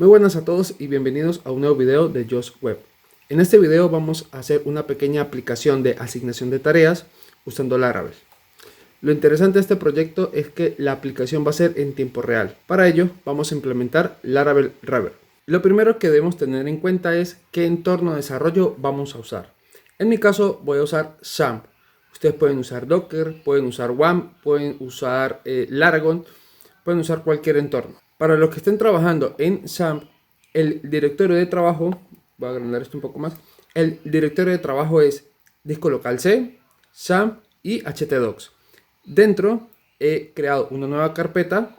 Muy buenas a todos y bienvenidos a un nuevo video de Just Web. En este video vamos a hacer una pequeña aplicación de asignación de tareas usando Laravel. Lo interesante de este proyecto es que la aplicación va a ser en tiempo real. Para ello vamos a implementar Laravel River. Lo primero que debemos tener en cuenta es qué entorno de desarrollo vamos a usar. En mi caso voy a usar XAMPP. Ustedes pueden usar Docker, pueden usar WAMP, pueden usar Laragon, pueden usar cualquier entorno. Para los que estén trabajando en XAMPP, el directorio de trabajo, voy a agrandar esto un poco más, el directorio de trabajo es disco local C, XAMPP y htdocs. Dentro he creado una nueva carpeta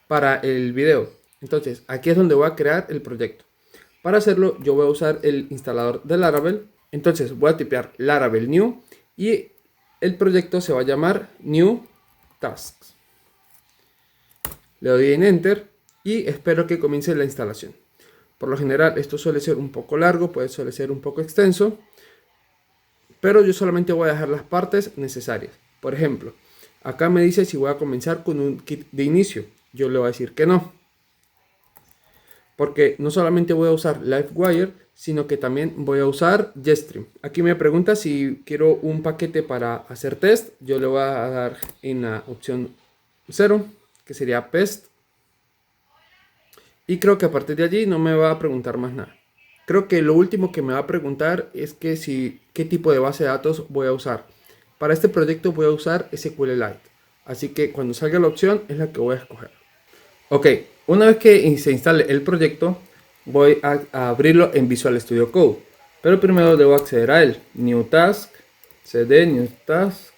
para el video. Entonces aquí es donde voy a crear el proyecto. Para hacerlo yo voy a usar el instalador de Laravel. Entonces voy a tipear Laravel new y el proyecto se va a llamar new tasks. Le doy en enter y espero que comience la instalación. Por lo general esto suele ser un poco largo, suele ser un poco extenso, pero yo solamente voy a dejar las partes necesarias. Por ejemplo, acá me dice si voy a comenzar con un kit de inicio. Yo le voy a decir que no, porque no solamente voy a usar Livewire, sino que también voy a usar Jetstream. Aquí me pregunta si quiero un paquete para hacer test. Yo le voy a dar en la opción 0, que sería PEST. Y creo que a partir de allí no me va a preguntar más nada. Creo que lo último que me va a preguntar es que qué tipo de base de datos voy a usar. Para este proyecto voy a usar SQLite. Así que cuando salga la opción es la que voy a escoger. Ok, una vez que se instale el proyecto, voy a abrirlo en Visual Studio Code. Pero primero debo acceder a él. New Task, cd New Task.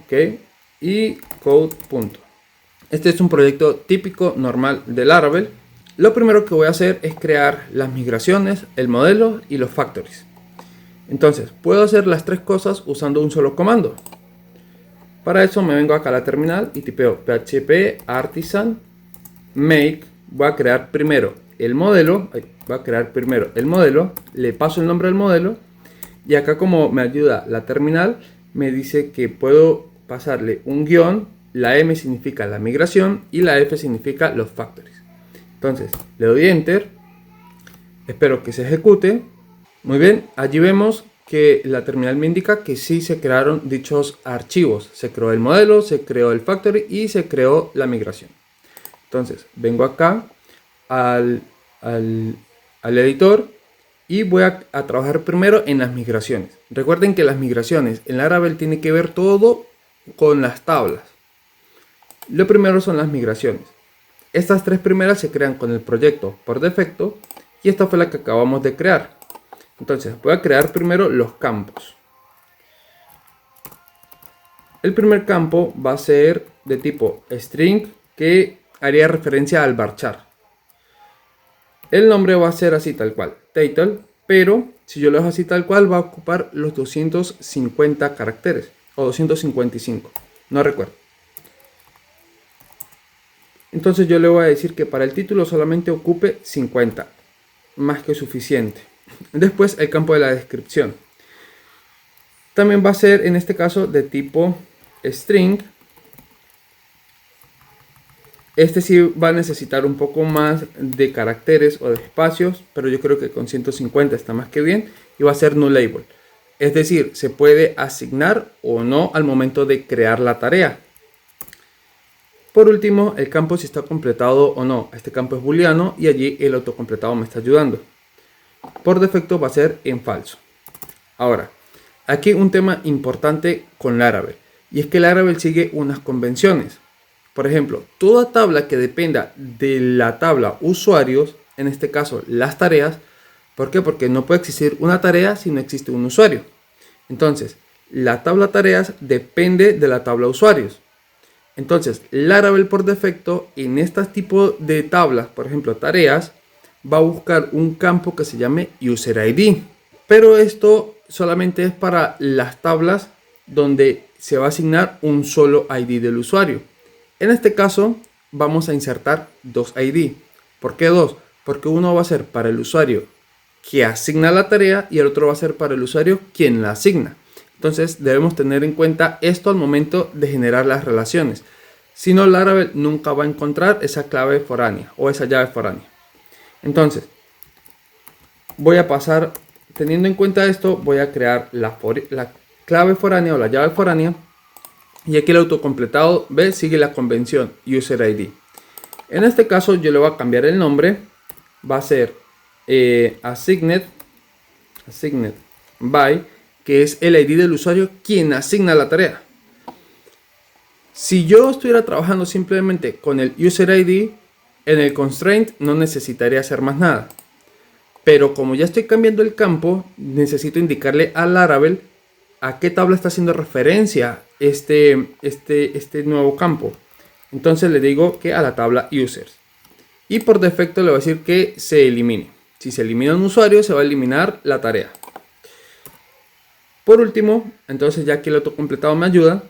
Ok, y code. Este es un proyecto típico normal de Laravel. Lo primero que voy a hacer es crear las migraciones, el modelo y los factories. Entonces, puedo hacer las tres cosas usando un solo comando. Para eso me vengo acá a la terminal y tipeo php artisan make. Voy a crear primero el modelo. Le paso el nombre al modelo. Y acá, como me ayuda la terminal, me dice que puedo pasarle un guión. La M significa la migración y la F significa los factories. Entonces le doy enter, espero que se ejecute. Muy bien, allí vemos que la terminal me indica que sí se crearon dichos archivos. Se creó el modelo, se creó el factory y se creó la migración. Entonces vengo acá al editor y voy a trabajar primero en las migraciones. Recuerden que las migraciones en Laravel tiene que ver todo con las tablas. Lo primero son las migraciones. Estas tres primeras se crean con el proyecto por defecto y esta fue la que acabamos de crear. Entonces voy a crear primero los campos. El primer campo va a ser de tipo string, que haría referencia al varchar. El nombre va a ser así tal cual, title, pero si yo lo dejo así tal cual va a ocupar los 250 caracteres o 255, no recuerdo. Entonces yo le voy a decir que para el título solamente ocupe 50, más que suficiente. Después el campo de la descripción. También va a ser en este caso de tipo string. Este sí va a necesitar un poco más de caracteres o de espacios, pero yo creo que con 150 está más que bien. Y va a ser nullable. Es decir, se puede asignar o no al momento de crear la tarea. Por último, el campo si está completado o no. Este campo es booleano y allí el autocompletado me está ayudando. Por defecto va a ser en falso. Ahora, aquí un tema importante con Laravel. Y es que Laravel sigue unas convenciones. Por ejemplo, toda tabla que dependa de la tabla usuarios, en este caso las tareas. ¿Por qué? Porque no puede existir una tarea si no existe un usuario. Entonces, la tabla tareas depende de la tabla usuarios. Entonces, Laravel por defecto en este tipo de tablas, por ejemplo tareas, va a buscar un campo que se llame User ID. Pero esto solamente es para las tablas donde se va a asignar un solo ID del usuario. En este caso vamos a insertar dos ID. ¿Por qué dos? Porque uno va a ser para el usuario que asigna la tarea y el otro va a ser para el usuario quien la asigna. Entonces debemos tener en cuenta esto al momento de generar las relaciones. Si no, Laravel nunca va a encontrar esa clave foránea o esa llave foránea. Entonces, voy a pasar, teniendo en cuenta esto, voy a crear la clave foránea o la llave foránea. Y aquí el autocompletado B sigue la convención user ID. En este caso yo le voy a cambiar el nombre. Va a ser assigned by, que es el ID del usuario quien asigna la tarea. Si yo estuviera trabajando simplemente con el user ID, en el constraint no necesitaría hacer más nada. Pero como ya estoy cambiando el campo, necesito indicarle a Laravel a qué tabla está haciendo referencia este nuevo campo. Entonces le digo que a la tabla users. Y por defecto le voy a decir que se elimine. Si se elimina un usuario, se va a eliminar la tarea. Por último, entonces ya que el autocompletado me ayuda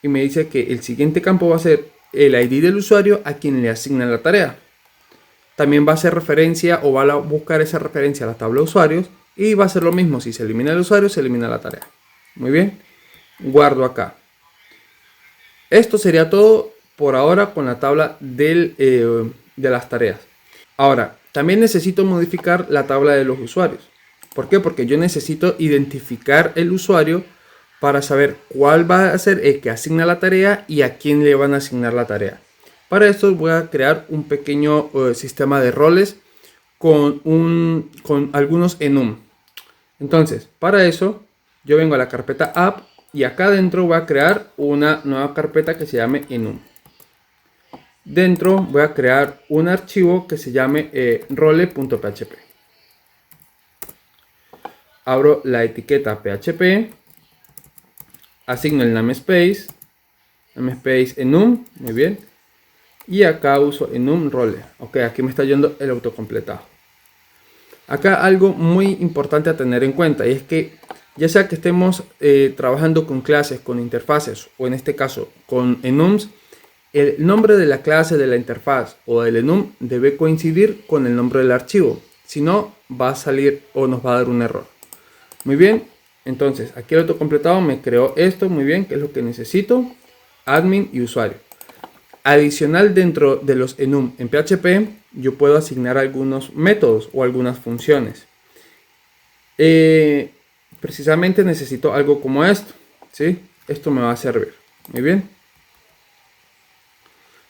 y me dice que el siguiente campo va a ser el ID del usuario a quien le asignan la tarea. También va a hacer referencia o va a buscar esa referencia a la tabla de usuarios y va a hacer lo mismo. Si se elimina el usuario, se elimina la tarea. Muy bien, guardo acá. Esto sería todo por ahora con la tabla de las tareas. Ahora, también necesito modificar la tabla de los usuarios. ¿Por qué? Porque yo necesito identificar el usuario para saber cuál va a ser el que asigna la tarea y a quién le van a asignar la tarea. Para esto voy a crear un pequeño sistema de roles con algunos enum. Entonces, para eso yo vengo a la carpeta app y acá dentro voy a crear una nueva carpeta que se llame enum. Dentro voy a crear un archivo que se llame role.php. Abro la etiqueta PHP, asigno el namespace enum, muy bien, y acá uso enum role. Ok, aquí me está yendo el autocompletado. Acá algo muy importante a tener en cuenta y es que ya sea que estemos trabajando con clases, con interfaces o en este caso con enums, el nombre de la clase, de la interfaz o del enum debe coincidir con el nombre del archivo. Si no, va a salir o nos va a dar un error. Muy bien, entonces aquí el autocompletado me creó esto, muy bien, que es lo que necesito, admin y usuario. Adicional, dentro de los enum en PHP, yo puedo asignar algunos métodos o algunas funciones. Precisamente necesito algo como esto, ¿sí? Esto me va a servir, muy bien.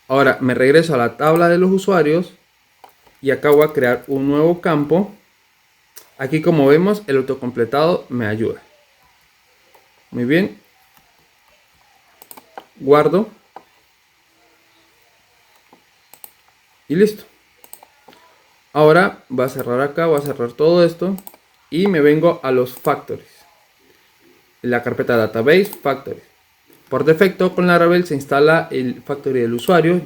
Ahora me regreso a la tabla de los usuarios y acá voy a crear un nuevo campo. Aquí, como vemos, el autocompletado me ayuda. Muy bien. Guardo. Y listo. Ahora voy a cerrar acá, voy a cerrar todo esto y me vengo a los factories. En la carpeta database factories. Por defecto con Laravel se instala el factory del usuario.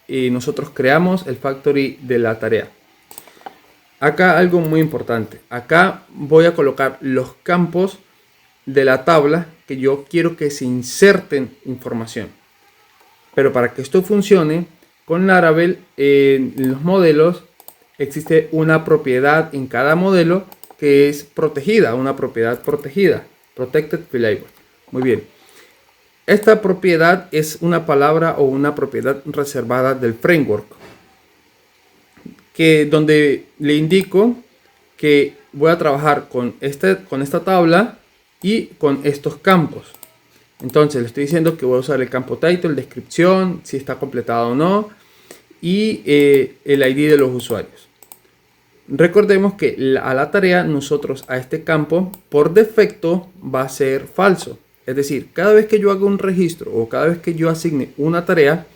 Nosotros creamos el factory de la tarea. Acá algo muy importante. Acá voy a colocar los campos de la tabla que yo quiero que se inserten información. Pero para que esto funcione, con Laravel en los modelos existe una propiedad en cada modelo que es protegida, una propiedad protegida, protected flavor. Muy bien. Esta propiedad es una palabra o una propiedad reservada del framework, donde le indico que voy a trabajar con esta tabla y con estos campos. Entonces le estoy diciendo que voy a usar el campo title, descripción, si está completado o no, y el ID de los usuarios. Recordemos que a la tarea nosotros a este campo por defecto va a ser falso. Es decir, cada vez que yo haga un registro o cada vez que yo asigne una tarea,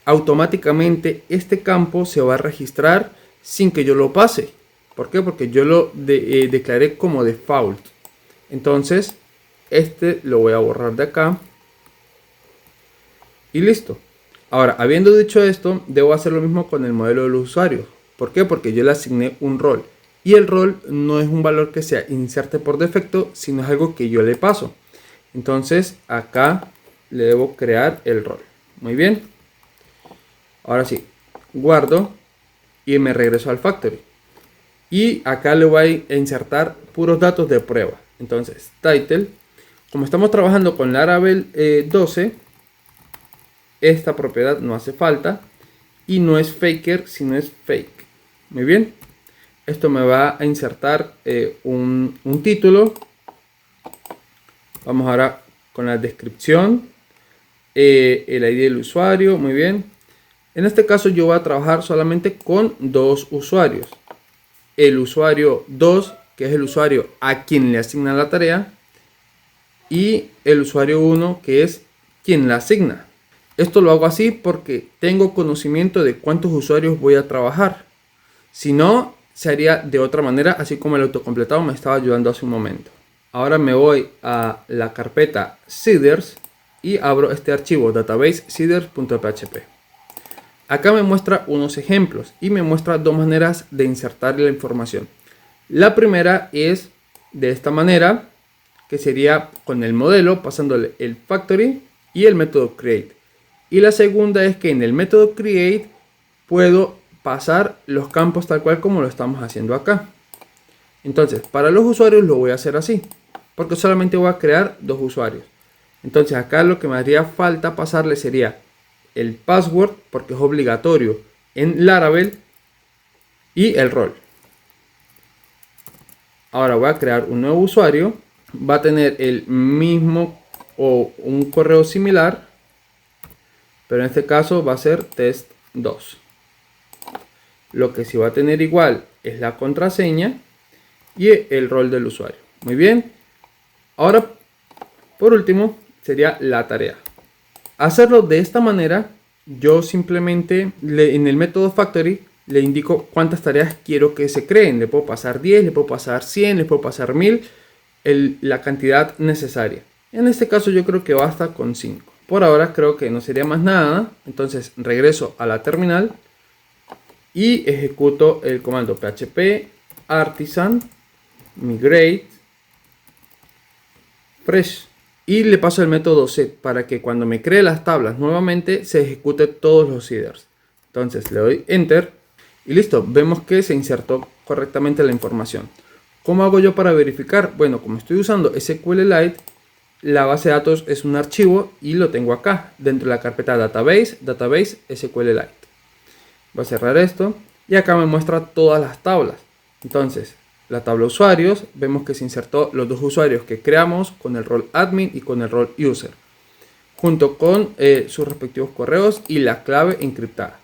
automáticamente este campo se va a registrar sin que yo lo pase. ¿Por qué? Porque yo lo declaré como default. Entonces, este lo voy a borrar de acá. Y listo. Ahora, habiendo dicho esto, debo hacer lo mismo con el modelo de los usuarios. ¿Por qué? Porque yo le asigné un rol. Y el rol no es un valor que se inserte por defecto, sino es algo que yo le paso. Entonces, acá le debo crear el rol. Muy bien. Ahora sí, guardo y me regreso al factory. Y acá le voy a insertar puros datos de prueba. Entonces, title. Como estamos trabajando con Laravel 12, esta propiedad no hace falta y no es faker sino es fake. Muy bien, esto me va a insertar un título. Vamos ahora con la descripción, el ID del usuario. Muy bien, en este caso yo voy a trabajar solamente con dos usuarios: el usuario 2, que es el usuario a quien le asigna la tarea, y el usuario 1, que es quien la asigna. Esto lo hago así porque tengo conocimiento de cuántos usuarios voy a trabajar. Si no, se haría de otra manera, así como el autocompletado me estaba ayudando hace un momento. Ahora me voy a la carpeta seeders y abro este archivo database seeders.php. Acá me muestra unos ejemplos y me muestra dos maneras de insertar la información. La primera es de esta manera, que sería con el modelo pasándole el factory y el método create. Y la segunda es que en el método create puedo pasar los campos tal cual como lo estamos haciendo acá. Entonces, para los usuarios lo voy a hacer así, porque solamente voy a crear dos usuarios. Entonces acá lo que me haría falta pasarle sería el password, porque es obligatorio en Laravel, y el rol. Ahora voy a crear un nuevo usuario. Va a tener el mismo o un correo similar, pero en este caso va a ser test2. Lo que sí va a tener igual es la contraseña y el rol del usuario. Muy bien. Ahora, por último, sería la tarea. Hacerlo de esta manera, yo simplemente en el método factory le indico cuántas tareas quiero que se creen. Le puedo pasar 10, le puedo pasar 100, le puedo pasar 1000, la cantidad necesaria. En este caso yo creo que basta con 5. Por ahora creo que no sería más nada. Entonces regreso a la terminal y ejecuto el comando php artisan migrate fresh y le paso el método set para que cuando me cree las tablas nuevamente se ejecute todos los headers. Entonces le doy enter y listo, vemos que se insertó correctamente la información. ¿Cómo hago yo para verificar? Bueno, como estoy usando SQLite, la base de datos es un archivo y lo tengo acá dentro de la carpeta database SQLite. Voy a cerrar esto y acá me muestra todas las tablas. Entonces, la tabla usuarios, vemos que se insertó los dos usuarios que creamos con el rol admin y con el rol user, junto con sus respectivos correos y la clave encriptada.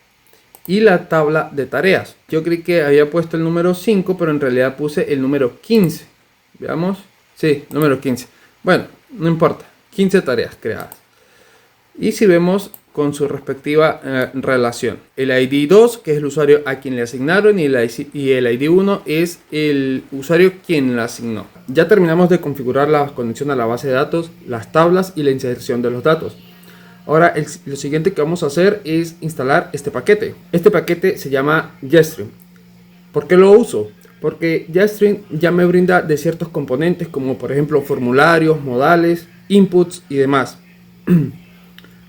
Y la tabla de tareas, yo creí que había puesto el número 5, pero en realidad puse el número 15. Veamos, sí, número 15. Bueno, no importa, 15 tareas creadas. Y si vemos con su respectiva relación, el ID 2, que es el usuario a quien le asignaron, y el ID 1 es el usuario quien la asignó. Ya terminamos de configurar la conexión a la base de datos, las tablas y la inserción de los datos. Ahora lo siguiente que vamos a hacer es instalar este paquete. Este paquete se llama Jetstream. ¿Por qué lo uso? Porque Jetstream ya me brinda de ciertos componentes como por ejemplo formularios, modales, inputs y demás.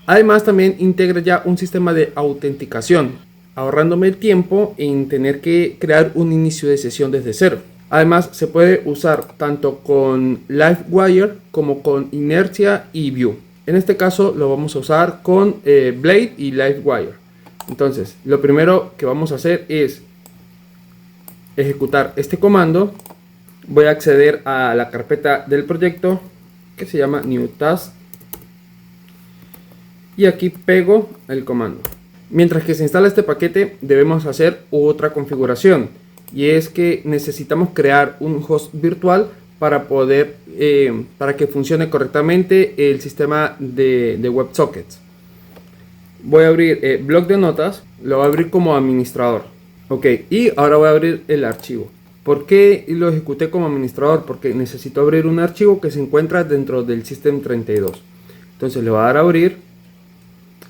Además también integra ya un sistema de autenticación, ahorrándome el tiempo en tener que crear un inicio de sesión desde cero. Además se puede usar tanto con Livewire como con Inertia y Vue. En este caso lo vamos a usar con Blade y Livewire. Entonces lo primero que vamos a hacer es ejecutar este comando. Voy a acceder a la carpeta del proyecto que se llama New Task y aquí pego el comando. Mientras que se instala este paquete debemos hacer otra configuración, y es que necesitamos crear un host virtual para poder para que funcione correctamente el sistema de WebSockets. Voy a abrir bloc de notas, lo voy a abrir como administrador. Ok, y ahora voy a abrir el archivo. ¿Por qué lo ejecuté como administrador? Porque necesito abrir un archivo que se encuentra dentro del System32. Entonces le voy a dar a abrir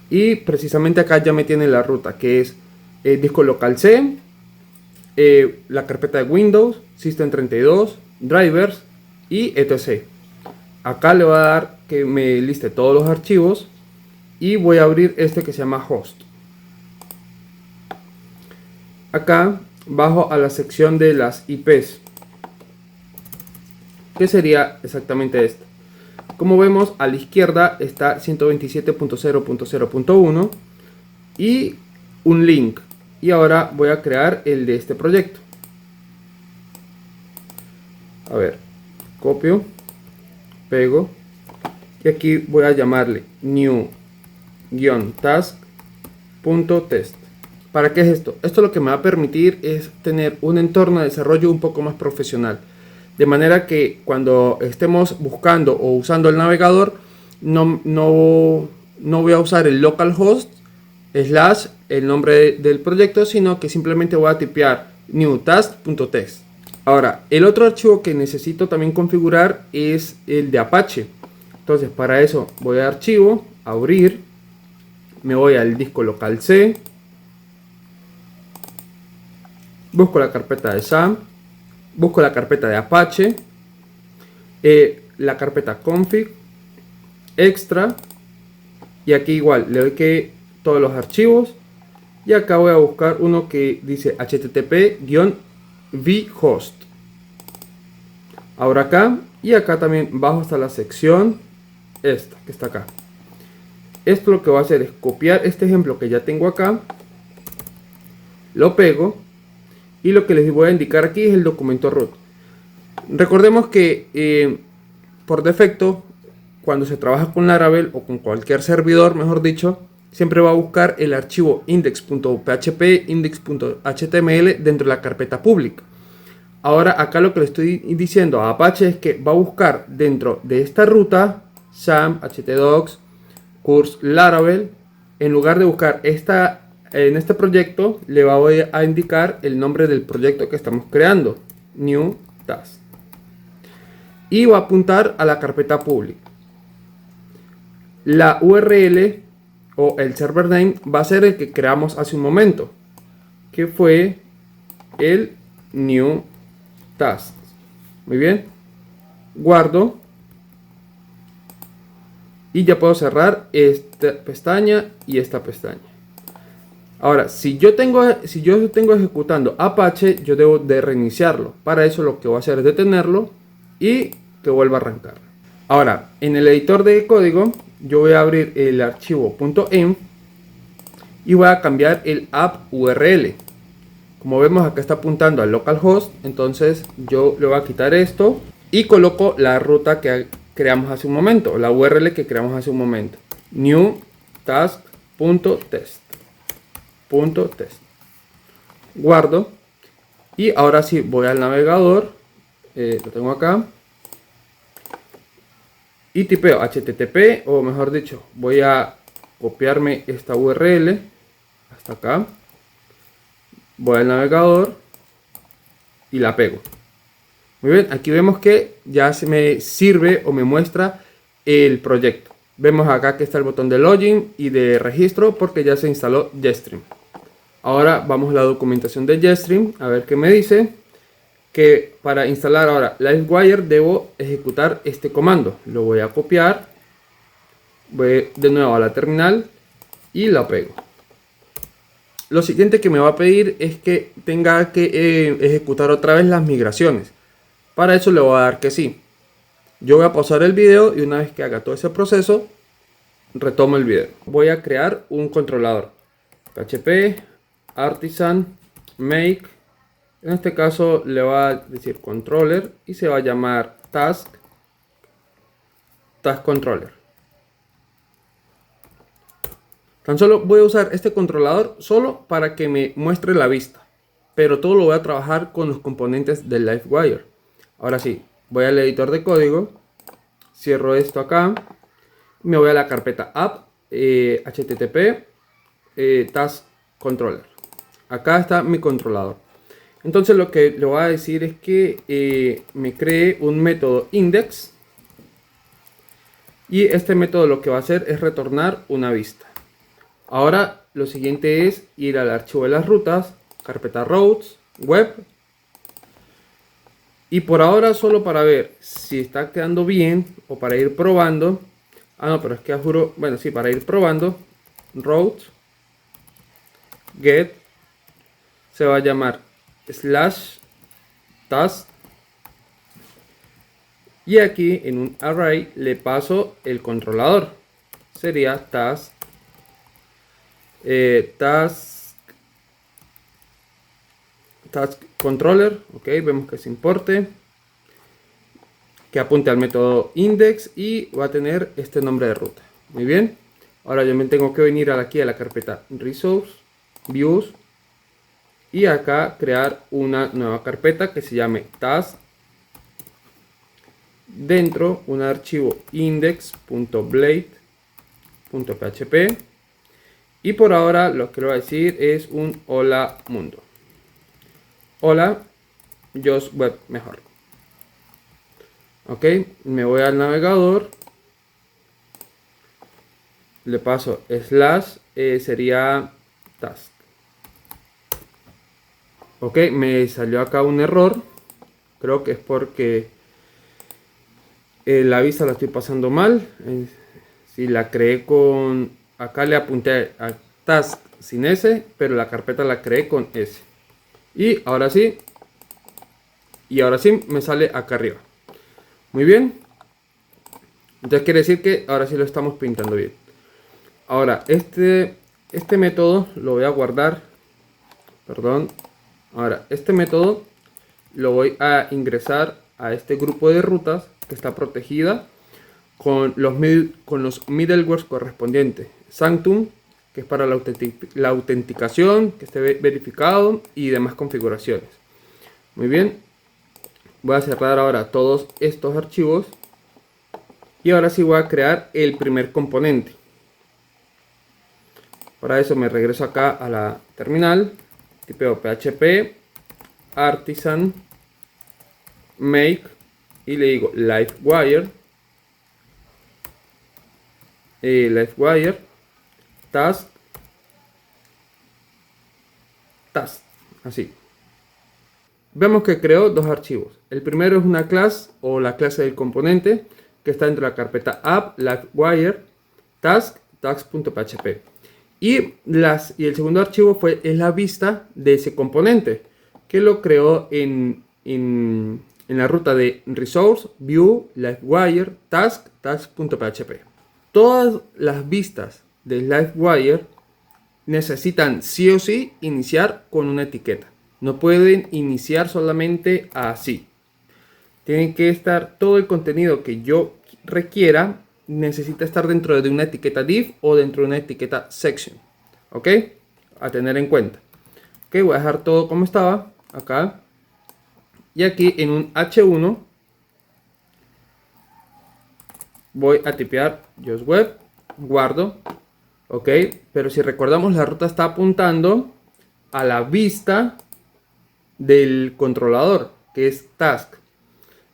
y precisamente acá ya me tiene la ruta, que es disco local C, la carpeta de Windows, System32, drivers y etc. Acá le voy a dar que me liste todos los archivos y voy a abrir este que se llama host. Acá bajo a la sección de las IPs, que sería exactamente esta. Como vemos, a la izquierda está 127.0.0.1 y un link. Y ahora voy a crear el de este proyecto. A ver, copio, pego y aquí voy a llamarle new-task.test. ¿Para qué es esto? Esto lo que me va a permitir es tener un entorno de desarrollo un poco más profesional. De manera que cuando estemos buscando o usando el navegador, no voy a usar el localhost / el nombre del proyecto, sino que simplemente voy a tipear new-task.txt. Ahora, el otro archivo que necesito también configurar es el de Apache. Entonces, para eso voy a archivo, abrir, me voy al disco local C, busco la carpeta de SAM, busco la carpeta de Apache, la carpeta config, extra, y aquí igual le doy que todos los archivos, y acá voy a buscar uno que dice http-vhost. Ahora acá, y acá también bajo hasta la sección esta que está acá. Esto lo que voy a hacer es copiar este ejemplo que ya tengo acá, lo pego, y lo que les voy a indicar aquí es el documento root. Recordemos que por defecto, cuando se trabaja con Laravel o con cualquier servidor, mejor dicho, siempre va a buscar el archivo index.php, index.html dentro de la carpeta pública. Ahora acá lo que le estoy diciendo a Apache es que va a buscar dentro de esta ruta SAM, htdocs, course Laravel. En lugar de buscar en este proyecto, le voy a indicar el nombre del proyecto que estamos creando, new task, y va a apuntar a la carpeta pública. La URL o el server name va a ser el que creamos hace un momento, que fue el new task. Muy bien, guardo y ya puedo cerrar esta pestaña y esta pestaña. Ahora, si yo tengo ejecutando Apache, yo debo de reiniciarlo. Para eso lo que voy a hacer es detenerlo y que vuelva a arrancar. Ahora, en el editor de código, yo voy a abrir el archivo .env y voy a cambiar el app URL. Como vemos, acá está apuntando al localhost, entonces yo le voy a quitar esto y coloco la ruta que creamos hace un momento, la URL que creamos hace un momento, new task.test. Guardo y ahora sí voy al navegador, lo tengo acá, y tipeo http, o mejor dicho, voy a copiarme esta URL hasta acá, voy al navegador y la pego. Muy bien, aquí vemos que ya se me sirve o me muestra el proyecto. Vemos acá que está el botón de login y de registro porque ya se instaló Jetstream. Ahora vamos a la documentación de Jetstream, a ver qué me dice. Que para instalar ahora Livewire debo ejecutar este comando. Lo voy a copiar, voy de nuevo a la terminal y la pego. Lo siguiente que me va a pedir es que tenga que ejecutar otra vez las migraciones. Para eso le voy a dar que sí. Yo voy a pausar el video y una vez que haga todo ese proceso, retomo el video. Voy a crear un controlador. PHP artisan make. En este caso le va a decir controller y se va a llamar task controller. Tan solo voy a usar este controlador solo para que me muestre la vista, pero todo lo voy a trabajar con los componentes del Livewire. Ahora sí, voy al editor de código, cierro esto acá, me voy a la carpeta app, http task controller. Acá está mi controlador. Entonces lo que le voy a decir es que me cree un método index y este método lo que va a hacer es retornar una vista. Ahora lo siguiente es ir al archivo de las rutas, carpeta routes, web, y por ahora solo para ver si está quedando bien o para ir probando. No, pero es que juro, bueno, sí, para ir probando, routes get se va a llamar /task Y aquí en un array le paso el controlador. Sería task, task controller. Ok, vemos que se importe, que apunte al método index y va a tener este nombre de ruta. Muy bien. Ahora yo me tengo que venir aquí a la carpeta resource, views, y acá crear una nueva carpeta que se llame task, dentro un archivo index.blade.php, y por ahora lo que le voy a decir es un hola mundo. Hola, Just Web mejor. Ok, me voy al navegador, le paso slash, sería task. Ok, me salió acá un error, creo que es porque la vista la estoy pasando mal. Si la creé con, acá le apunté a task sin S, pero la carpeta la creé con S. Y ahora sí me sale acá arriba. Muy bien. Entonces quiere decir que ahora sí lo estamos pintando bien. Ahora, este método lo voy a guardar. Perdón. Ahora, este método lo voy a ingresar a este grupo de rutas que está protegida con los middlewares correspondientes. Sanctum, que es para la autenticación, que esté verificado y demás configuraciones. Muy bien. Voy a cerrar ahora todos estos archivos. Y ahora sí voy a crear el primer componente. Para eso me regreso acá a la terminal. Tipeo php artisan make y le digo livewire. Livewire task, así. Vemos que creó dos archivos. El primero es una clase o la clase del componente que está dentro de la carpeta app livewire task.php. Y el segundo archivo es la vista de ese componente que lo creó en la ruta de resource view livewire task.php. Todas las vistas de livewire necesitan sí o sí iniciar con una etiqueta. No pueden iniciar solamente así. Tienen que estar, todo el contenido que yo requiera necesita estar dentro de una etiqueta div o dentro de una etiqueta section. ¿Ok? A tener en cuenta. Ok, voy a dejar todo como estaba acá. Y aquí en un H1 voy a tipear just web, guardo. Ok, pero si recordamos, la ruta está apuntando a la vista del controlador, que es task.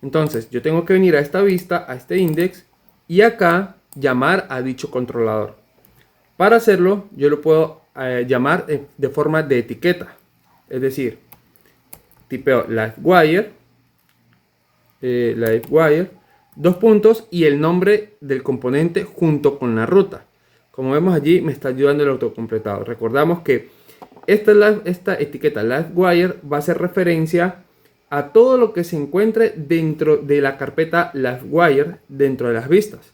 Entonces yo tengo que venir a esta vista, a este index, y acá llamar a dicho controlador. Para hacerlo, yo lo puedo llamar de forma de etiqueta. Es decir, tipeo livewire, dos puntos y el nombre del componente junto con la ruta. Como vemos allí, me está ayudando el autocompletado. Recordamos que esta etiqueta livewire va a hacer referencia a todo lo que se encuentre dentro de la carpeta livewire dentro de las vistas.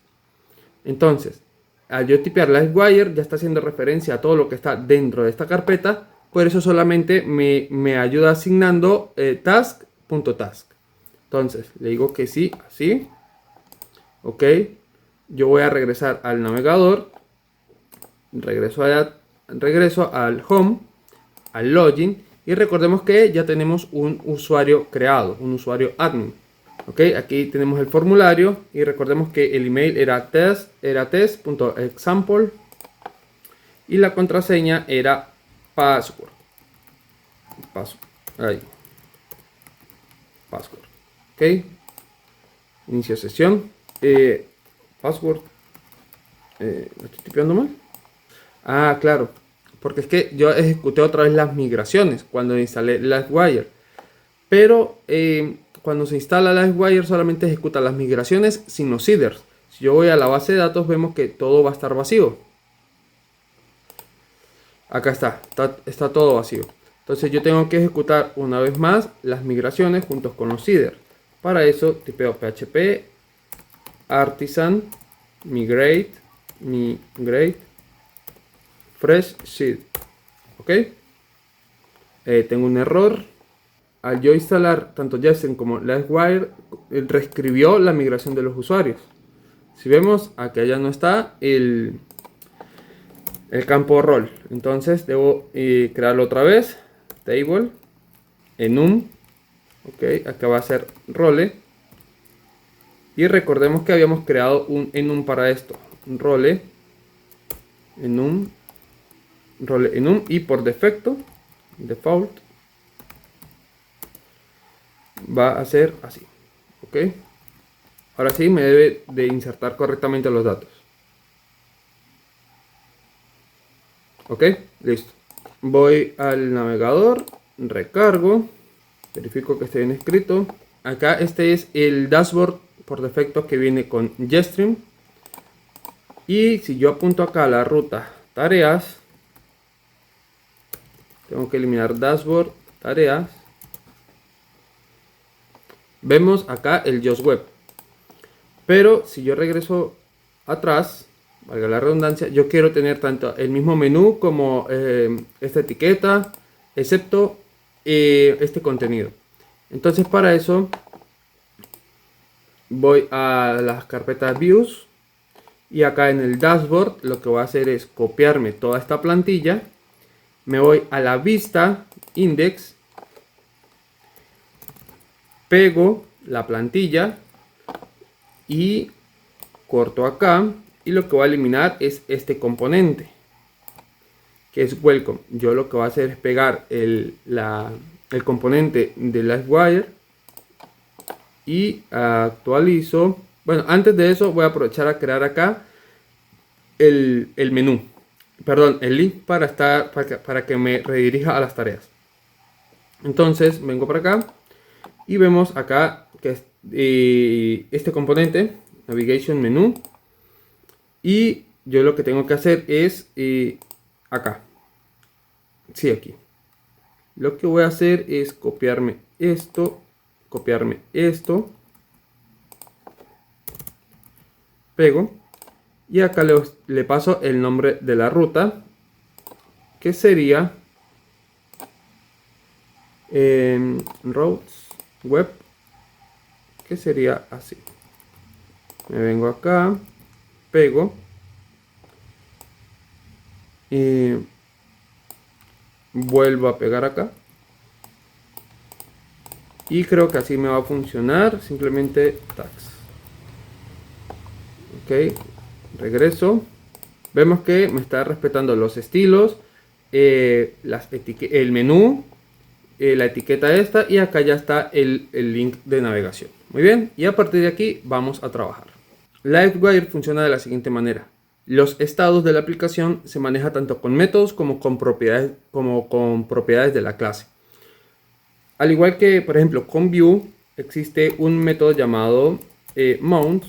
Entonces, al yo tipear livewire ya está haciendo referencia a todo lo que está dentro de esta carpeta. Por eso solamente me ayuda asignando task.task. Entonces, le digo que sí, así. Ok. Yo voy a regresar al navegador. Regreso al home, al login. Y recordemos que ya tenemos un usuario creado, un usuario admin. Ok, aquí tenemos el formulario y recordemos que el email era test.example y la contraseña era password. Password. Ok, inicio sesión. Password. ¿Lo estoy tipeando mal? Ah, claro. Porque es que yo ejecuté otra vez las migraciones cuando instalé Livewire. Pero cuando se instala Livewire solamente ejecuta las migraciones sin los seeders. Si yo voy a la base de datos vemos que todo va a estar vacío. Acá está todo vacío. Entonces yo tengo que ejecutar una vez más las migraciones juntos con los seeders. Para eso tipeo php artisan migrate fresh seed. Ok, tengo un error. Al yo instalar tanto Jeststream como Livewire, reescribió la migración de los usuarios. Si vemos, acá ya no está el campo rol. Entonces debo crearlo otra vez. Table enum. Ok, acá va a ser role. Y recordemos que habíamos creado un enum para esto. Role enum. Role enum. Y por defecto, default, va a ser así. Ok, ahora sí me debe de insertar correctamente los datos. Ok, listo. Voy al navegador, recargo, verifico que esté bien escrito. Acá este es el dashboard por defecto que viene con Jeststream. Y si yo apunto acá a la ruta tareas, tengo que eliminar dashboard, tareas. Vemos acá el Just Web. Pero si yo regreso atrás, valga la redundancia, yo quiero tener tanto el mismo menú como esta etiqueta, excepto este contenido. Entonces para eso voy a las carpetas Views y acá en el dashboard lo que voy a hacer es copiarme toda esta plantilla. Me voy a la vista index, pego la plantilla y corto acá, y lo que voy a eliminar es este componente que es welcome. Yo lo que voy a hacer es pegar el componente de Livewire y actualizo. Bueno, antes de eso voy a aprovechar a crear acá el menú, perdón, el link para que me redirija a las tareas. Entonces vengo para acá y vemos acá que este componente navigation menú, y yo lo que tengo que hacer es acá, sí, aquí lo que voy a hacer es copiarme esto, pego y acá le paso el nombre de la ruta, que sería routes web, que sería así. Me vengo acá, pego y vuelvo a pegar acá, y creo que así me va a funcionar. Simplemente tags. Ok, regreso. Vemos que me está respetando los estilos, el menú, la etiqueta esta, y acá ya está el link de navegación. Muy bien, y a partir de aquí vamos a trabajar. Livewire funciona de la siguiente manera. Los estados de la aplicación se maneja tanto con métodos como con propiedades de la clase. Al igual que, por ejemplo, con Vue, existe un método llamado mount,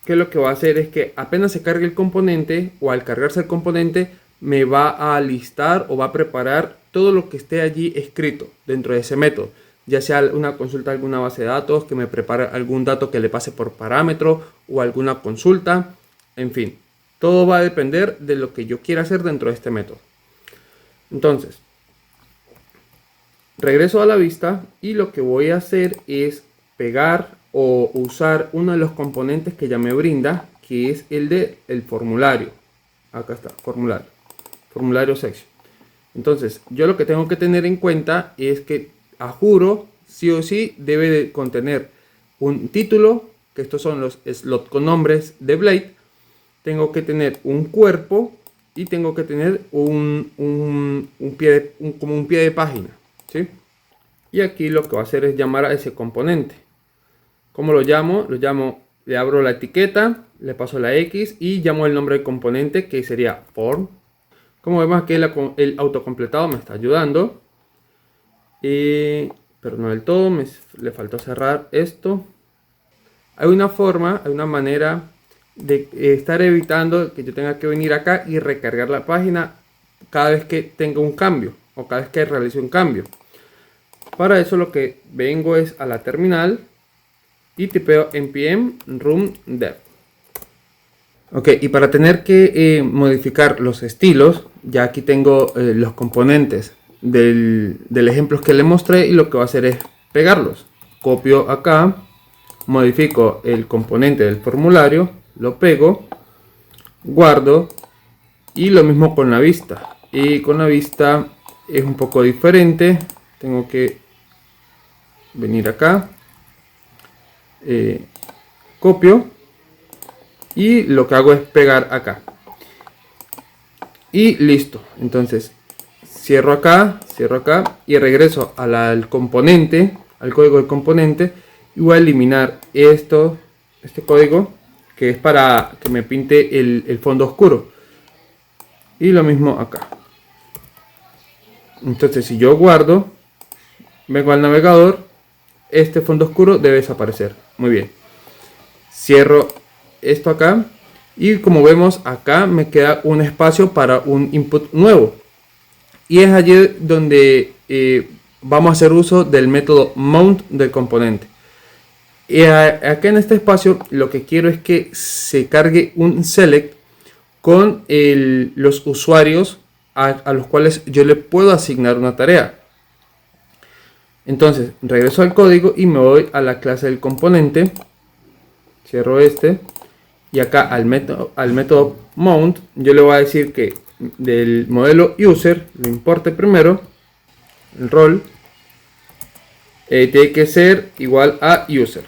que lo que va a hacer es que apenas se cargue el componente, o al cargarse el componente, me va a listar o va a preparar todo lo que esté allí escrito dentro de ese método. Ya sea una consulta a alguna base de datos, que me prepare algún dato que le pase por parámetro, o alguna consulta. En fin, todo va a depender de lo que yo quiera hacer dentro de este método. Entonces, regreso a la vista y lo que voy a hacer es pegar o usar uno de los componentes que ya me brinda, que es el de el formulario. Acá está, formulario section. Entonces, yo lo que tengo que tener en cuenta es que a juro, sí o sí, debe de contener un título, que estos son los slots con nombres de Blade. Tengo que tener un cuerpo y tengo que tener como un pie de página, ¿sí? Y aquí lo que va a hacer es llamar a ese componente. ¿Cómo lo llamo? Le abro la etiqueta, le paso la X y llamo el nombre del componente, que sería form. Como vemos aquí el autocompletado me está ayudando. Pero no del todo, le faltó cerrar esto. Hay una manera de estar evitando que yo tenga que venir acá y recargar la página cada vez que tenga un cambio o cada vez que realice un cambio. Para eso lo que vengo es a la terminal y tipeo npm run dev. Ok, y para tener que modificar los estilos, ya aquí tengo los componentes del ejemplo que le mostré, y lo que voy a hacer es pegarlos. Copio acá, modifico el componente del formulario, lo pego, guardo, y lo mismo con la vista. Y con la vista es un poco diferente. Tengo que venir acá, copio, y lo que hago es pegar acá y listo. Entonces cierro acá y regreso al componente, al código del componente, y voy a eliminar este código que es para que me pinte el fondo oscuro, y lo mismo acá. Entonces si yo guardo, vengo al navegador, este fondo oscuro debe desaparecer. Muy bien, cierro esto acá, y como vemos acá me queda un espacio para un input nuevo, y es allí donde vamos a hacer uso del método mount del componente. Y acá en este espacio lo que quiero es que se cargue un select con los usuarios a los cuales yo le puedo asignar una tarea. Entonces regreso al código y me voy a la clase del componente, cierro este, y acá al método mount yo le voy a decir que del modelo user lo importe primero, el rol tiene que ser igual a user,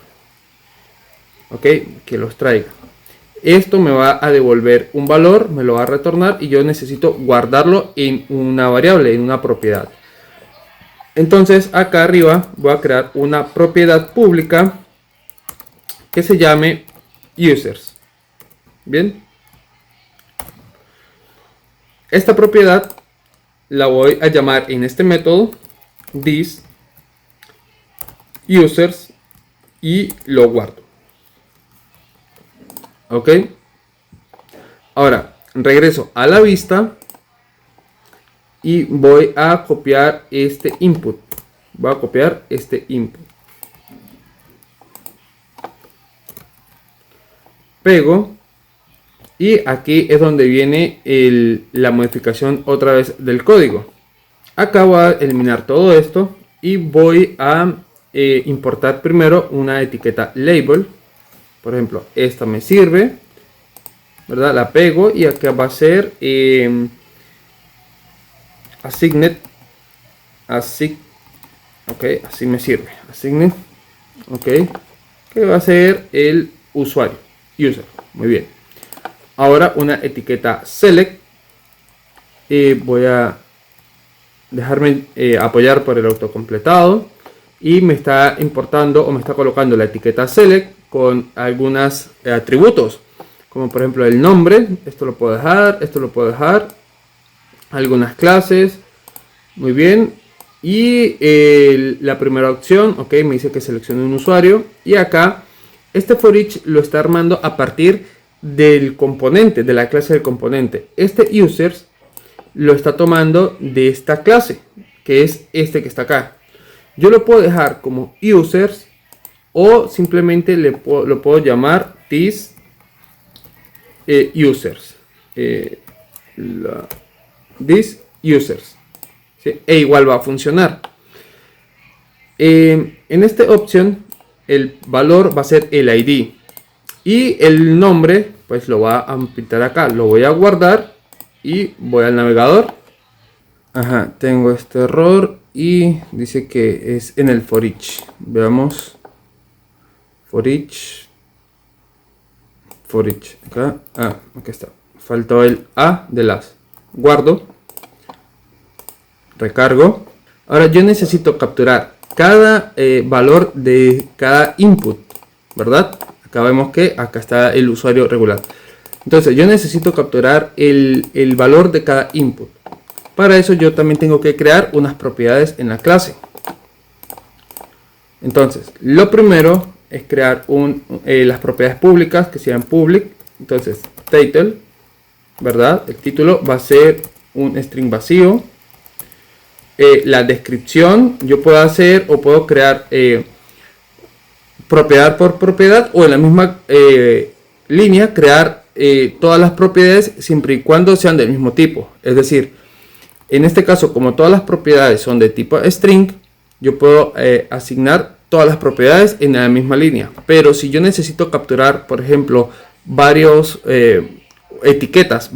ok, que los traiga. Esto me va a devolver un valor, me lo va a retornar, y yo necesito guardarlo en una variable, en una propiedad. Entonces acá arriba voy a crear una propiedad pública que se llame users. Bien, esta propiedad la voy a llamar en este método this users, y lo guardo. Ok, ahora regreso a la vista y voy a copiar este input. Voy a copiar este input, pego, y aquí es donde viene la modificación otra vez del código. Acá voy a eliminar todo esto y voy a importar primero una etiqueta label. Por ejemplo, esta me sirve, ¿verdad? La pego, y acá va a ser assigned, ok, así me sirve, assigned, ok, que va a ser el usuario, user. Muy bien. Ahora una etiqueta select, voy a dejarme apoyar por el autocompletado, y me está importando o me está colocando la etiqueta select con algunos atributos, como por ejemplo el nombre. Esto lo puedo dejar, esto lo puedo dejar, algunas clases. Muy bien, y la primera opción, ok, me dice que seleccione un usuario, y acá este for each lo está armando a partir del componente, de la clase del componente. Este users lo está tomando de esta clase, que es este que está acá. Yo lo puedo dejar como users, o simplemente lo puedo llamar this users, this users, ¿sí? E igual va a funcionar. En esta opción el valor va a ser el ID, y el nombre pues lo va a pintar acá. Lo voy a guardar y voy al navegador. Ajá, tengo este error y dice que es en el for each. Veamos, for each, acá, aquí está, faltó el A de las. Guardo, recargo. Ahora yo necesito capturar cada valor de cada input, ¿verdad? Acá vemos que acá está el usuario regular. Entonces yo necesito capturar el valor de cada input. Para eso yo también tengo que crear unas propiedades en la clase. Entonces lo primero es crear las propiedades públicas que sean public. Entonces title, ¿verdad? El título va a ser un string vacío. La descripción yo puedo hacer o puedo crear propiedad por propiedad o en la misma línea crear todas las propiedades siempre y cuando sean del mismo tipo. Es decir, en este caso, como todas las propiedades son de tipo string, yo puedo asignar todas las propiedades en la misma línea. Pero si yo necesito capturar, por ejemplo, varias etiquetas,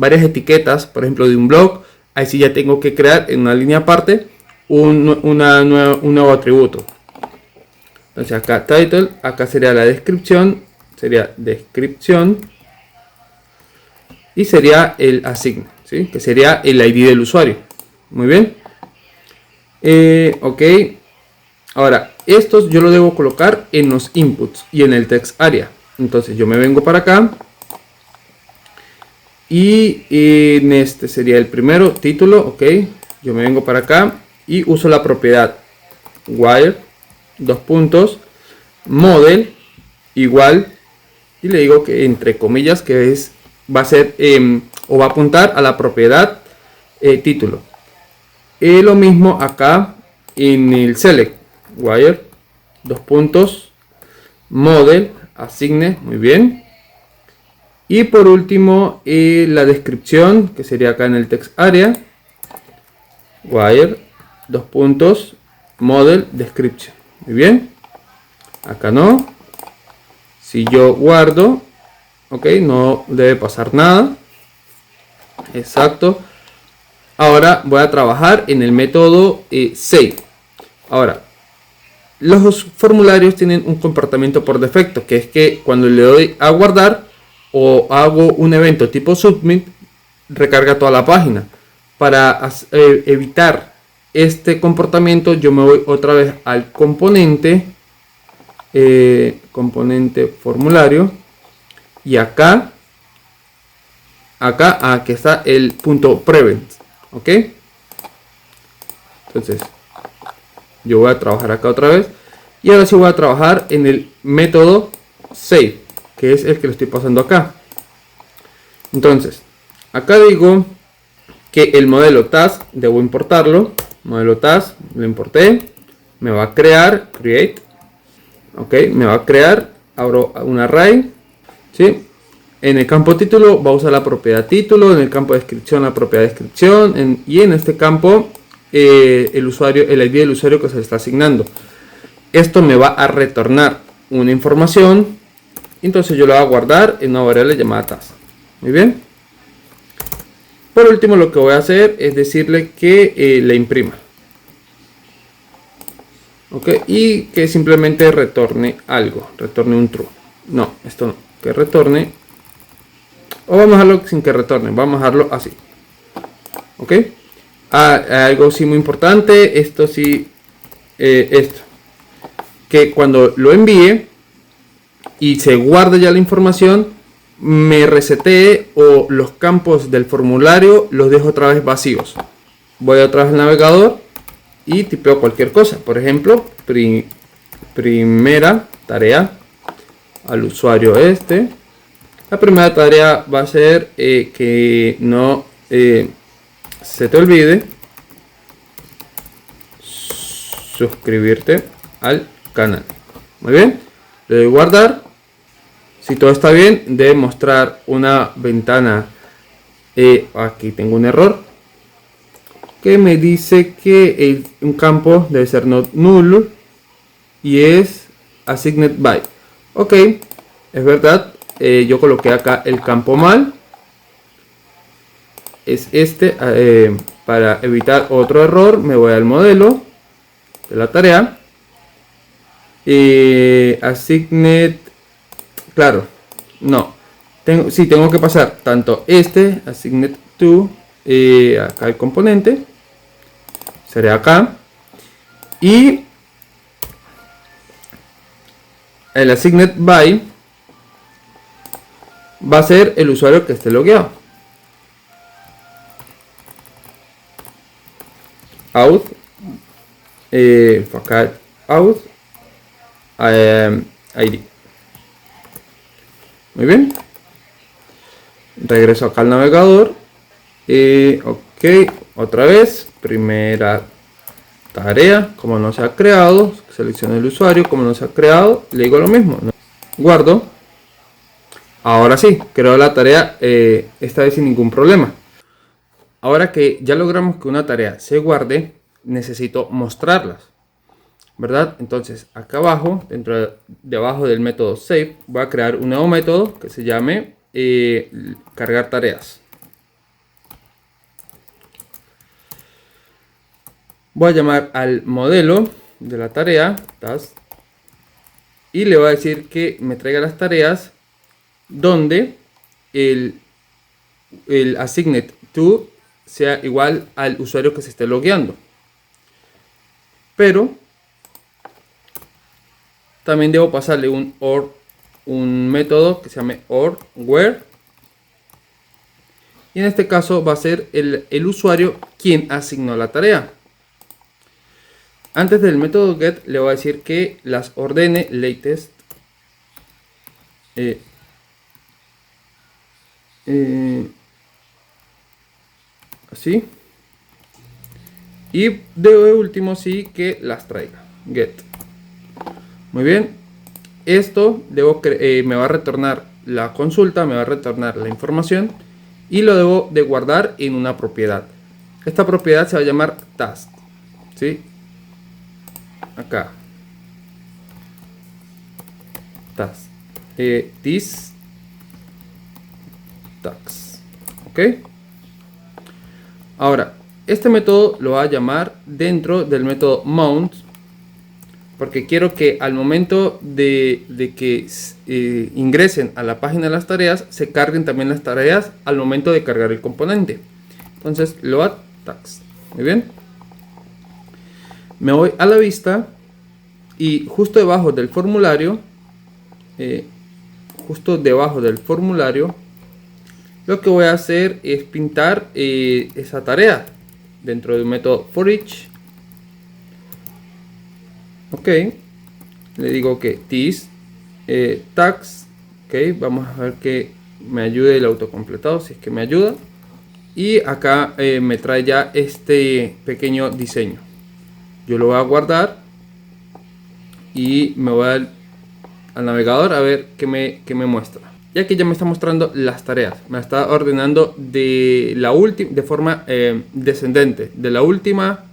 por ejemplo, de un blog, ahí sí ya tengo que crear en una línea aparte un nuevo atributo. Entonces acá title, acá sería la descripción, y sería el assign, ¿sí? Que sería el ID del usuario. Muy bien. Ok. Ahora, estos yo lo debo colocar en los inputs y en el text area. Entonces yo me vengo para acá. Y en este sería el primero, título, ok. Yo me vengo para acá y uso la propiedad wire, model, igual. Y le digo que entre comillas que va a ser o va a apuntar a la propiedad título. Lo mismo acá en el select wire, model, asigne, muy bien. Y por último la descripción, que sería acá en el text area, wire, model, description, muy bien. Acá no. Si yo guardo, ok, no debe pasar nada. Exacto. Ahora voy a trabajar en el método save. Ahora, los formularios tienen un comportamiento por defecto, que es que cuando le doy a guardar o hago un evento tipo submit, recarga toda la página. Para evitar este comportamiento, yo me voy otra vez al componente formulario, y acá aquí está el punto prevent, ok. Entonces yo voy a trabajar acá otra vez, y ahora sí voy a trabajar en el método save, que es el que lo estoy pasando acá. Entonces acá digo que el modelo task debo importarlo. Modelo task lo importé, me va a crear create, ok, me va a crear, abro un array, ¿sí? En el campo título va a usar la propiedad título, en el campo descripción la propiedad descripción, y en este campo el usuario, el ID del usuario que se le está asignando. Esto me va a retornar una información, entonces yo lo voy a guardar en una variable llamada task. Muy bien. Por último, lo que voy a hacer es decirle que le imprima. Ok, y que simplemente retorne algo, retorne un true. No, esto no, que retorne, o vamos a dejarlo sin que retorne, vamos a dejarlo así. Ok, algo sí muy importante, esto sí, esto, que cuando lo envíe y se guarde ya la información, me resetee o los campos del formulario los dejo otra vez vacíos. Voy otra vez al navegador y tipeo cualquier cosa, por ejemplo, primera tarea al usuario este. La primera tarea va a ser que no se te olvide suscribirte al canal. Muy bien, le doy guardar. Si todo está bien, debe mostrar una ventana. Aquí tengo un error que me dice que un campo debe ser not null y es assigned by. Ok, es verdad, yo coloqué acá el campo mal, es este. Para evitar otro error me voy al modelo de la tarea, assigned, claro, no, tengo que pasar tanto assigned to, acá el componente sería acá, y el assigned by va a ser el usuario que esté logueado. Out, acá out, ID. Muy bien, regreso acá al navegador. Ok, otra vez, primera tarea, como no se ha creado, selecciono el usuario, como no se ha creado, le digo lo mismo, ¿no? Guardo. Ahora sí, creo la tarea esta vez sin ningún problema. Ahora que ya logramos que una tarea se guarde, necesito mostrarlas, ¿verdad? Entonces acá abajo, debajo del método save, voy a crear un nuevo método que se llame cargar tareas. Voy a llamar al modelo de la tarea, task, y le voy a decir que me traiga las tareas donde el assigned to sea igual al usuario que se esté logueando. Pero también debo pasarle un método que se llame or_where. Y en este caso va a ser el usuario quien asignó la tarea. Antes del método get le voy a decir que las ordene latest así, y de último sí que las traiga get. Muy bien, esto me va a retornar la consulta, me va a retornar la información y lo debo de guardar en una propiedad. Esta propiedad se va a llamar task, ¿sí? Acá task, this task, ok. Ahora este método lo va a llamar dentro del método mount, porque quiero que al momento de que ingresen a la página de las tareas, se carguen también las tareas al momento de cargar el componente. Entonces load task. Muy bien, me voy a la vista y justo debajo del formulario, lo que voy a hacer es pintar esa tarea dentro del método for each. Ok, le digo que this tags, ok, vamos a ver que me ayude el autocompletado, si es que me ayuda. Y acá me trae ya este pequeño diseño. Yo lo voy a guardar y me voy al navegador a ver qué me muestra. Ya que ya me está mostrando las tareas, me está ordenando de forma descendente. De la última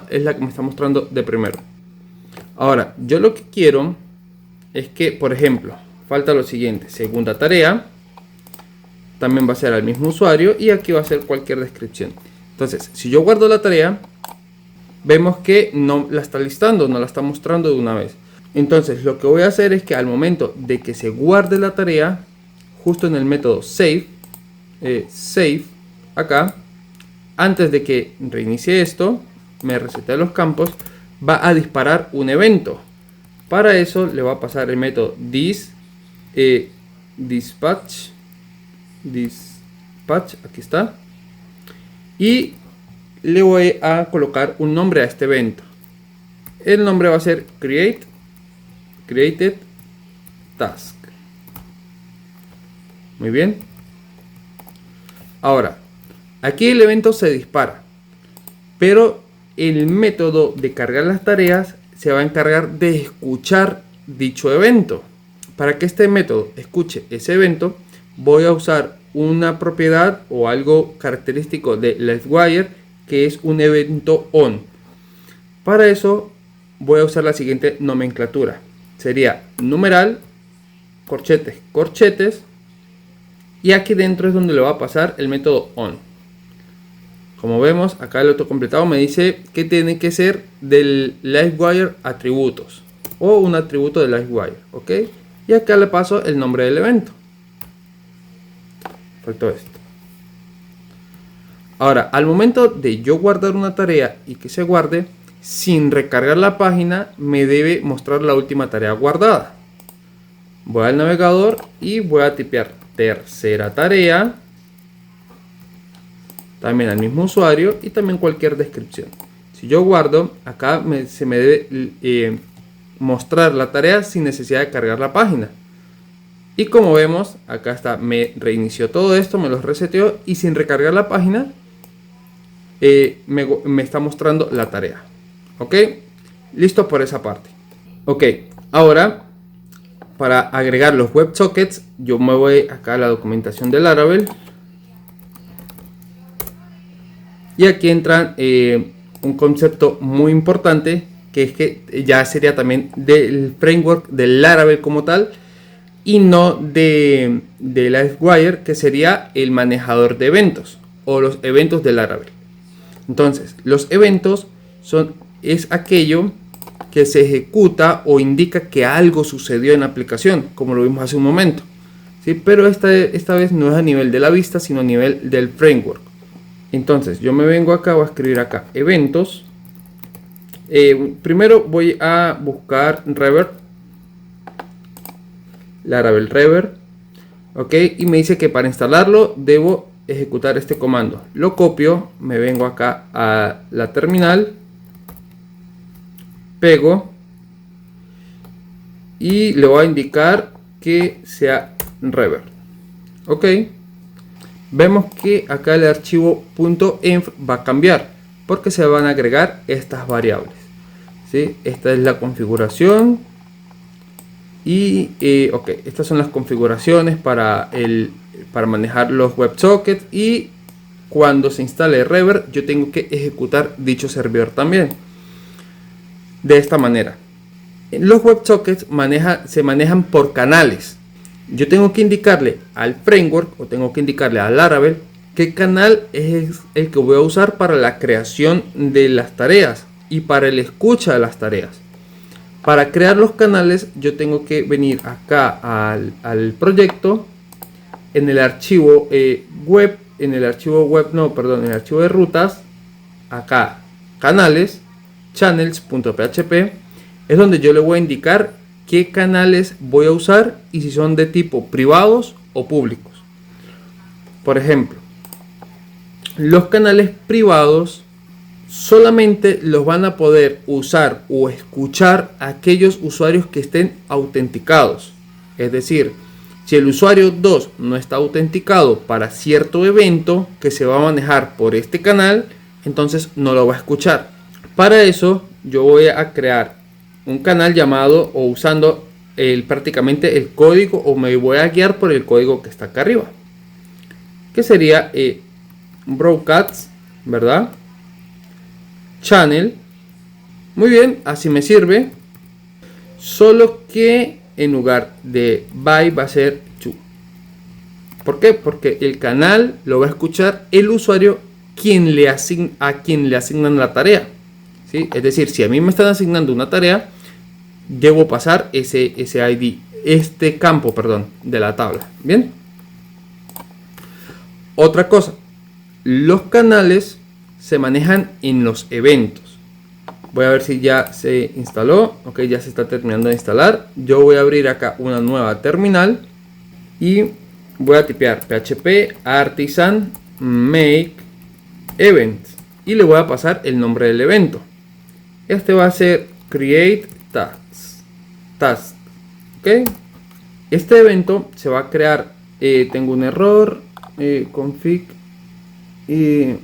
es la que me está mostrando de primero. Ahora, yo lo que quiero es que, por ejemplo, falta lo siguiente: segunda tarea, también va a ser al mismo usuario y aquí va a ser cualquier descripción. Entonces, si yo guardo la tarea, vemos que no la está listando, no la está mostrando de una vez. Entonces, lo que voy a hacer es que al momento de que se guarde la tarea, justo en el método save, acá, antes de que reinicie esto, me resete los campos, va a disparar un evento. Para eso le va a pasar el método dispatch, aquí está, y le voy a colocar un nombre a este evento. El nombre va a ser created task. Muy bien. Ahora, aquí el evento se dispara, pero el método de cargar las tareas se va a encargar de escuchar dicho evento. Para que este método escuche ese evento, voy a usar una propiedad o algo característico de Livewire, que es un evento on. Para eso voy a usar la siguiente nomenclatura. Sería numeral, corchetes, corchetes, y aquí dentro es donde le va a pasar el método on. Como vemos, acá el autocompletado me dice que tiene que ser del Livewire atributos o un atributo de Livewire, ¿ok? Y acá le paso el nombre del evento. Faltó esto. Ahora, al momento de yo guardar una tarea y que se guarde, sin recargar la página, me debe mostrar la última tarea guardada. Voy al navegador y voy a tipear tercera tarea, también al mismo usuario y también cualquier descripción. Si yo guardo, acá se me debe mostrar la tarea sin necesidad de cargar la página. Y como vemos, acá está, me reinició todo esto, me lo reseteó y sin recargar la página me está mostrando la tarea. Ok, listo por esa parte. Ok, ahora para agregar los WebSockets, yo me voy acá a la documentación de Laravel. Y aquí entra un concepto muy importante, que es que ya sería también del framework del Laravel como tal, y no de Livewire, que sería el manejador de eventos o los eventos de Laravel. Entonces, los eventos es aquello que se ejecuta o indica que algo sucedió en la aplicación, como lo vimos hace un momento. ¿Sí? Pero esta vez no es a nivel de la vista, sino a nivel del framework. Entonces, yo me vengo acá, voy a escribir acá eventos. Primero voy a buscar Rever, Laravel Rever. Ok, y me dice que para instalarlo debo ejecutar este comando. Lo copio, me vengo acá a la terminal, pego y le voy a indicar que sea Rever. Ok, vemos que acá el archivo .env va a cambiar porque se van a agregar estas variables. ¿Sí? Esta es la configuración y ok, estas son las configuraciones para manejar los WebSockets, y cuando se instale Rever yo tengo que ejecutar dicho servidor también de esta manera. Los WebSockets se manejan por canales. Yo tengo que indicarle al framework o tengo que indicarle a Laravel qué canal es el que voy a usar para la creación de las tareas y para el escucha de las tareas. Para crear los canales yo tengo que venir acá al proyecto, en el archivo web, en el archivo de rutas, acá canales, channels.php, es donde yo le voy a indicar qué canales voy a usar y si son de tipo privados o públicos. Por ejemplo, los canales privados solamente los van a poder usar o escuchar aquellos usuarios que estén autenticados. Es decir, si el usuario 2 no está autenticado para cierto evento que se va a manejar por este canal, entonces no lo va a escuchar. Para eso yo voy a crear un canal llamado o usando prácticamente el código, o me voy a guiar por el código que está acá arriba, que sería broadcast, ¿verdad? Channel. Muy bien, así me sirve, solo que en lugar de by va a ser to. ¿Por qué? Porque el canal lo va a escuchar el usuario a quien le asignan la tarea. ¿Sí? Es decir, si a mí me están asignando una tarea, debo pasar ese ID, este campo, perdón, de la tabla. Bien. Otra cosa, los canales se manejan en los eventos. Voy a ver si ya se instaló. Ok, ya se está terminando de instalar. Yo voy a abrir acá una nueva terminal y voy a tipear php artisan make event y le voy a pasar el nombre del evento. Este va a ser create task. Ok, este evento se va a crear. Tengo un error, config y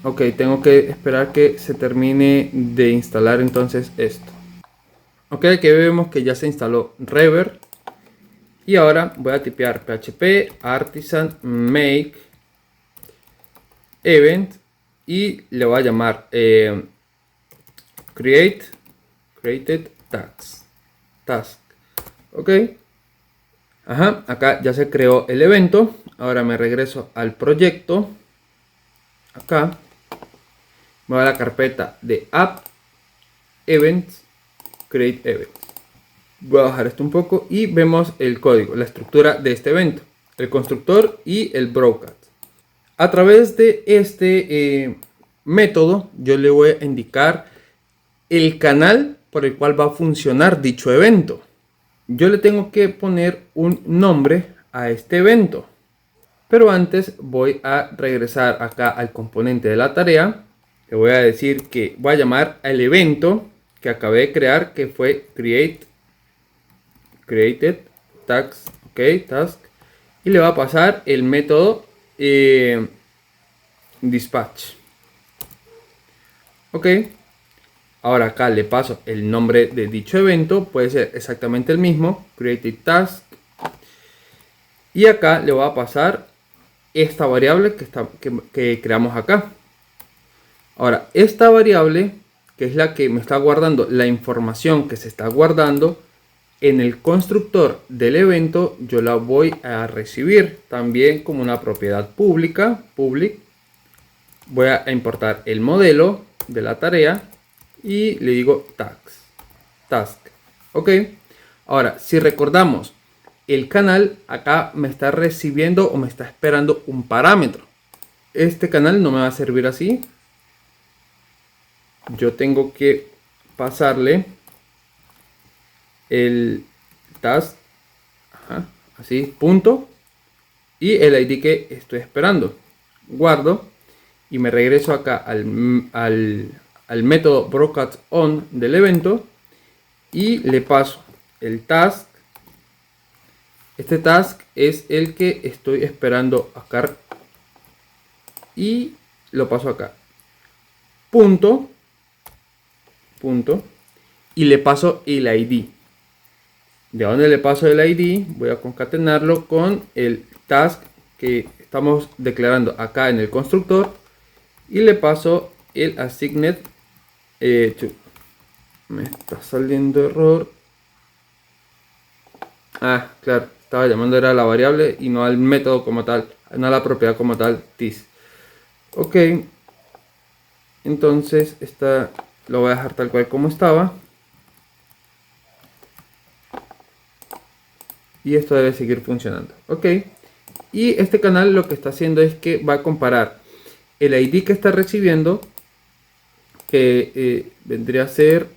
ok, tengo que esperar que se termine de instalar entonces esto. Ok, aquí vemos que ya se instaló Rever. Y ahora voy a tipear php artisan make event y le voy a llamar created task. Ok. Ajá, acá ya se creó el evento. Ahora me regreso al proyecto. Acá me voy a la carpeta de app events, create event. Voy a bajar esto un poco y vemos el código, la estructura de este evento, el constructor y el broadcast. A través de este método yo le voy a indicar el canal por el cual va a funcionar dicho evento. Yo le tengo que poner un nombre a este evento, pero antes voy a regresar acá al componente de la tarea. Le voy a decir que voy a llamar al evento que acabé de crear, que fue created task, task, y le va a pasar el método dispatch. Ok, Ahora acá le paso el nombre de dicho evento, puede ser exactamente el mismo, created task. Y acá le voy a pasar esta variable que creamos acá. Ahora, esta variable, que es la que me está guardando la información que se está guardando en el constructor del evento, yo la voy a recibir también como una propiedad pública, public. Voy a importar el modelo de la tarea y le digo task. Ok. Ahora, si recordamos, el canal acá me está recibiendo o me está esperando un parámetro. Este canal no me va a servir así. Yo tengo que pasarle el task, así, punto, y el ID que estoy esperando. Guardo y me regreso acá al método broadcast on del evento y le paso el task. Este task es el que estoy esperando acá y lo paso acá. Punto y le paso el ID. ¿De dónde le paso el ID? Voy a concatenarlo con el task que estamos declarando acá en el constructor y le paso el assigned to. Me está saliendo error. Ah, claro, estaba llamando era a la variable y no al método como tal, no a la propiedad como tal, this. Ok, entonces esta lo voy a dejar tal cual como estaba. Y esto debe seguir funcionando. Ok. Y este canal lo que está haciendo es que va a comparar el ID que está recibiendo, que vendría a ser...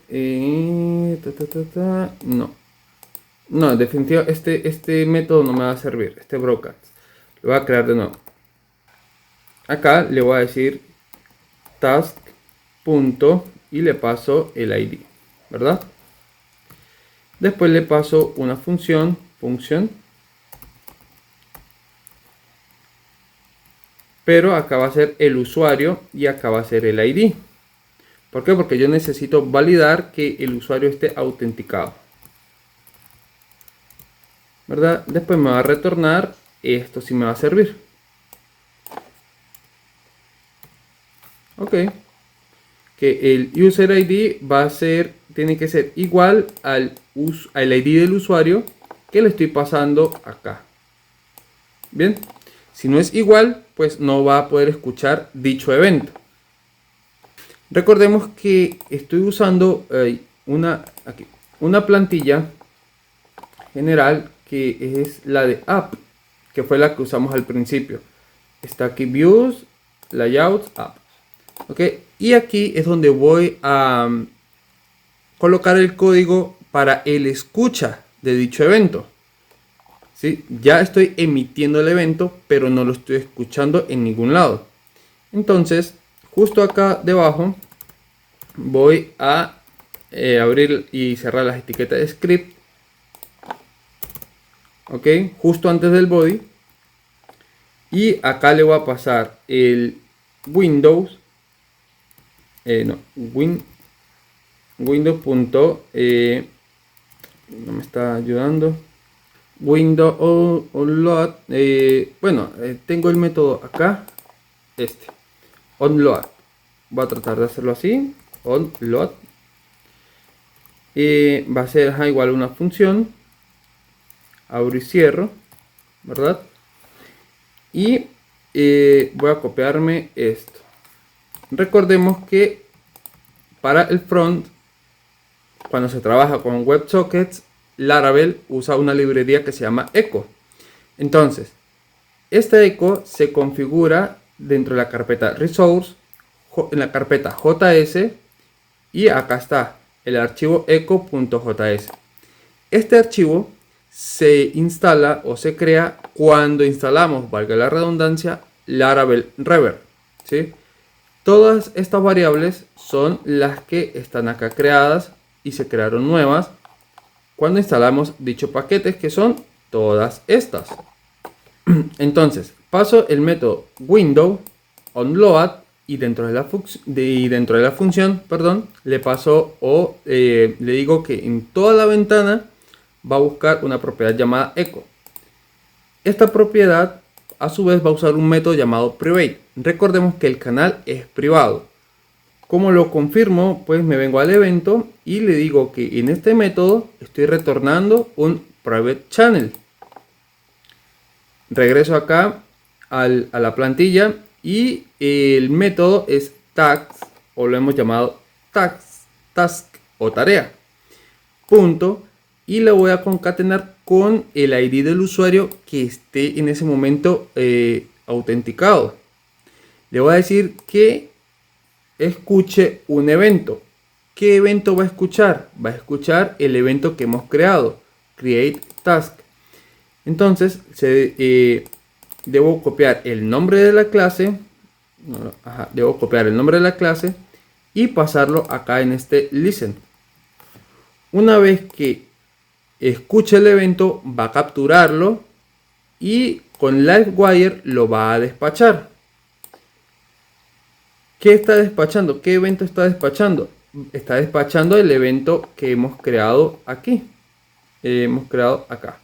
No, en definitiva este método no me va a servir. Este broadcast. Lo voy a crear de nuevo. Acá le voy a decir task. Y le paso el ID, ¿verdad? Después le paso una función, pero acá va a ser el usuario y acá va a ser el ID. ¿Por qué? Porque yo necesito validar que el usuario esté autenticado, ¿verdad? Después me va a retornar, esto sí me va a servir. Ok. Que el user ID va a ser, tiene que ser igual al ID del usuario que le estoy pasando acá. Bien, si no es igual, pues no va a poder escuchar dicho evento. Recordemos que estoy usando una plantilla general que es la de app, que fue la que usamos al principio. Está aquí views, layouts, app. Ok, y aquí es donde voy a colocar el código para el escucha de dicho evento. ¿Sí? Ya estoy emitiendo el evento, pero no lo estoy escuchando en ningún lado. Entonces, justo acá debajo, voy a abrir y cerrar las etiquetas de script. Ok, justo antes del body. Y acá le voy a pasar el Windows. Windows. No me está ayudando. Windows onload. Tengo el método acá. Onload. Voy a tratar de hacerlo así. Onload. Va a ser igual a una función. Abro y cierro. ¿Verdad? Y voy a copiarme esto. Recordemos que para el front, cuando se trabaja con WebSockets, Laravel usa una librería que se llama Echo. Entonces, esta Echo se configura dentro de la carpeta Resource, en la carpeta JS, y acá está el archivo echo.js. Este archivo se instala o se crea cuando instalamos, valga la redundancia, Laravel Reverb, ¿sí? Todas estas variables son las que están acá creadas y se crearon nuevas cuando instalamos dicho paquete, que son todas estas. Entonces, paso el método window onload y dentro de la función, perdón, le paso o le digo que en toda la ventana va a buscar una propiedad llamada echo. Esta propiedad a su vez va a usar un método llamado private. Recordemos que el canal es privado. ¿Cómo lo confirmo? Pues me vengo al evento y le digo que en este método estoy retornando un private channel. Regreso acá a la plantilla y el método es task, o lo hemos llamado task o tarea. Punto, y lo voy a concatenar con el ID del usuario que esté en ese momento autenticado. Le voy a decir que escuche un evento. ¿Qué evento va a escuchar? Va a escuchar el evento que hemos creado, create task. Entonces debo copiar el nombre de la clase, debo copiar el nombre de la clase y pasarlo acá en este listen. Una vez que escuche el evento, va a capturarlo y con Livewire lo va a despachar. ¿Qué está despachando? ¿Qué evento está despachando? Está despachando el evento que hemos creado aquí. Hemos creado acá.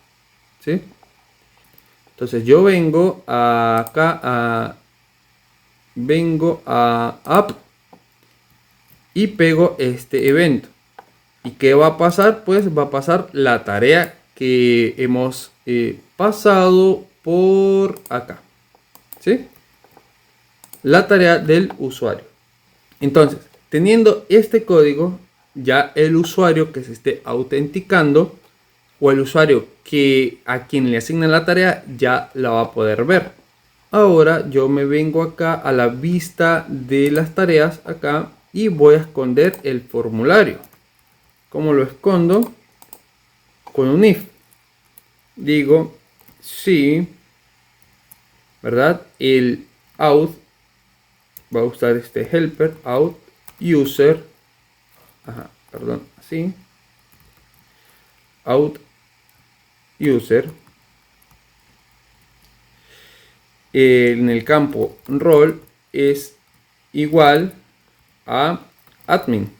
¿Sí? Entonces yo vengo acá vengo a app y pego este evento. ¿Y qué va a pasar? Pues va a pasar la tarea que hemos pasado por acá. ¿Sí? La tarea del usuario. Entonces, teniendo este código, ya el usuario que se esté autenticando o el usuario a quien le asigna la tarea ya la va a poder ver. Ahora yo me vengo acá a la vista de las tareas acá y voy a esconder el formulario. ¿Cómo lo escondo? Con un if. Digo si, ¿verdad? El out va a usar este helper out user, así, out user, en el campo role es igual a admin.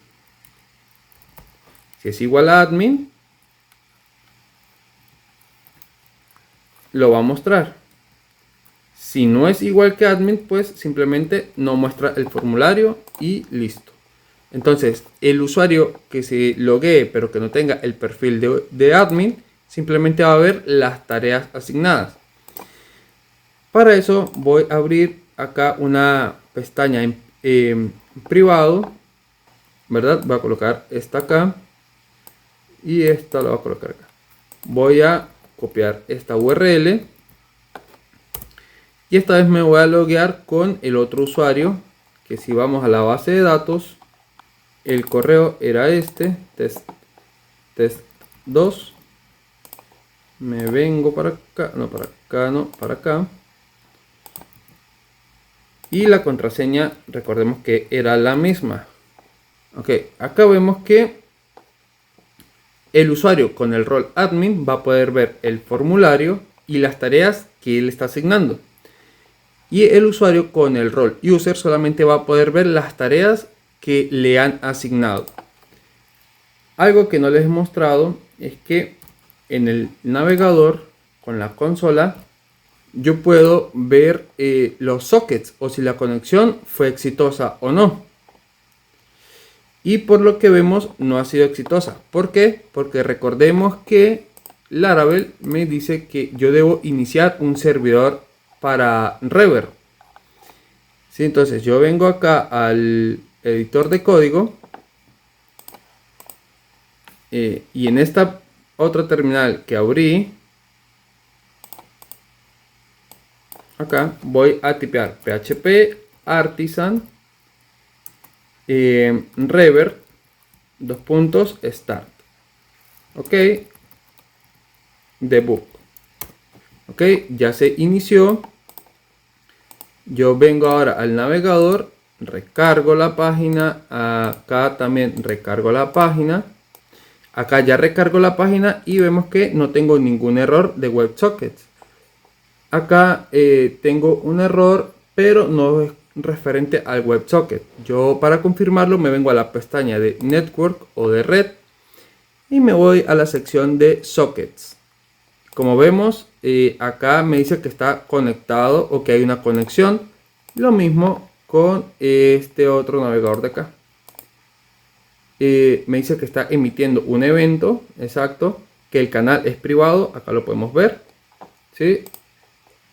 Si es igual a admin, lo va a mostrar. Si no es igual que admin, pues simplemente no muestra el formulario y listo. Entonces, el usuario que se loguee pero que no tenga el perfil de admin, simplemente va a ver las tareas asignadas. Para eso voy a abrir acá una pestaña en privado, ¿verdad? Voy a colocar esta acá y esta la voy a colocar acá. Voy a copiar esta URL y esta vez me voy a loguear con el otro usuario, que si vamos a la base de datos, el correo era este, test2. Me vengo para acá, no, para acá, no, para acá. Y la contraseña, recordemos que era la misma. Ok, acá vemos que el usuario con el rol admin va a poder ver el formulario y las tareas que él está asignando. Y el usuario con el rol user solamente va a poder ver las tareas que le han asignado. Algo que no les he mostrado es que en el navegador con la consola yo puedo ver los sockets o si la conexión fue exitosa o no. Y por lo que vemos no ha sido exitosa. ¿Por qué? Porque recordemos que Laravel me dice que yo debo iniciar un servidor para Rever. ¿Sí? Entonces yo vengo acá al editor de código y en esta otra terminal que abrí, acá voy a tipear php artisan rever start. Ok, debug. Ok, ya se inició. Yo vengo ahora al navegador, recargo la página, acá también recargo la página. Acá ya recargo la página y vemos que no tengo ningún error de WebSockets. Acá tengo un error, pero no referente al WebSocket. Yo para confirmarlo me vengo a la pestaña de Network o de Red y me voy a la sección de Sockets. Como vemos, acá me dice que está conectado o que hay una conexión. Lo mismo con este otro navegador de acá. Me dice que está emitiendo un evento, exacto, que el canal es privado, acá lo podemos ver, ¿sí?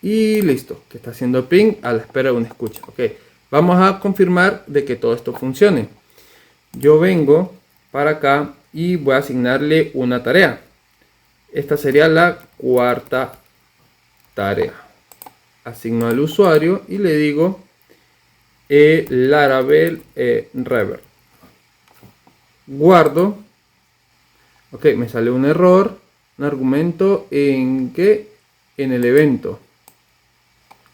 Y listo, que está haciendo ping a la espera de una escucha. Ok, vamos a confirmar de que todo esto funcione. Yo vengo para acá y voy a asignarle una tarea. Esta sería la cuarta tarea. Asigno al usuario y le digo Laravel Rever. Guardo. Ok, me sale un error, un argumento en el evento.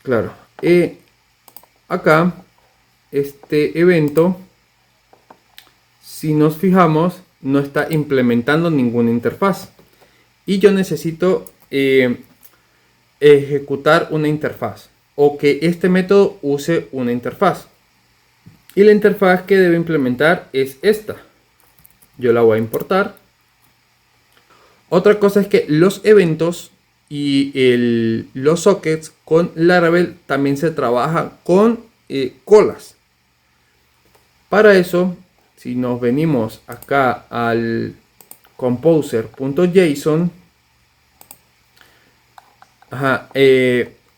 Claro, acá este evento, si nos fijamos, no está implementando ninguna interfaz y yo necesito ejecutar una interfaz o que este método use una interfaz, y la interfaz que debe implementar es esta. Yo la voy a importar. Otra cosa es que los eventos y los sockets con Laravel también se trabaja con colas. Para eso, si nos venimos acá al composer.json,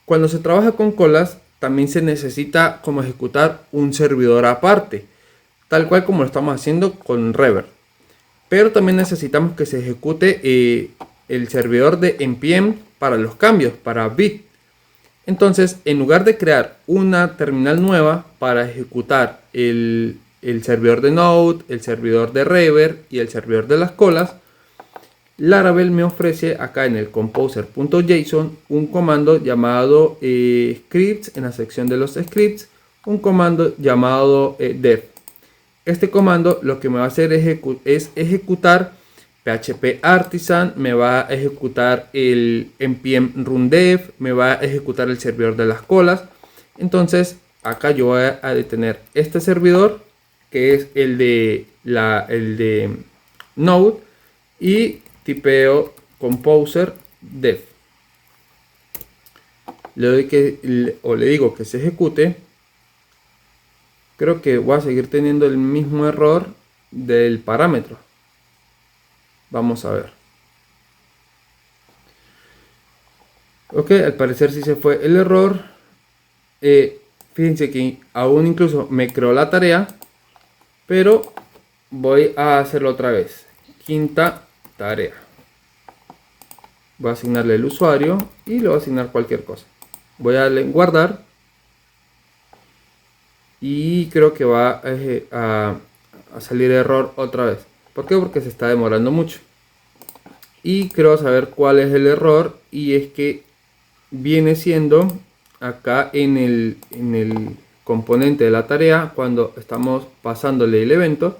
cuando se trabaja con colas, también se necesita como ejecutar un servidor aparte, tal cual como lo estamos haciendo con Rever. Pero también necesitamos que se ejecute el servidor de npm para los cambios, para bit. Entonces, en lugar de crear una terminal nueva para ejecutar el servidor de Node, el servidor de Rever y el servidor de las colas, Laravel me ofrece acá en el composer.json un comando llamado scripts, en la sección de los scripts, un comando llamado dev. Este comando lo que me va a hacer es ejecutar PHP Artisan, me va a ejecutar el npm run dev, me va a ejecutar el servidor de las colas. Entonces acá yo voy a detener este servidor, que es el de Node, y tipeo composer dev. Le digo que se ejecute. Creo que voy a seguir teniendo el mismo error del parámetro. Vamos a ver. Ok, al parecer sí se fue el error. Fíjense que aún incluso me creó la tarea, pero voy a hacerlo otra vez. Quinta tarea. Voy a asignarle el usuario y le voy a asignar cualquier cosa. Voy a darle en guardar. Y creo que va a salir error otra vez. ¿Por qué? Porque se está demorando mucho. Y creo saber cuál es el error. Y es que viene siendo acá en el componente de la tarea, cuando estamos pasándole el evento,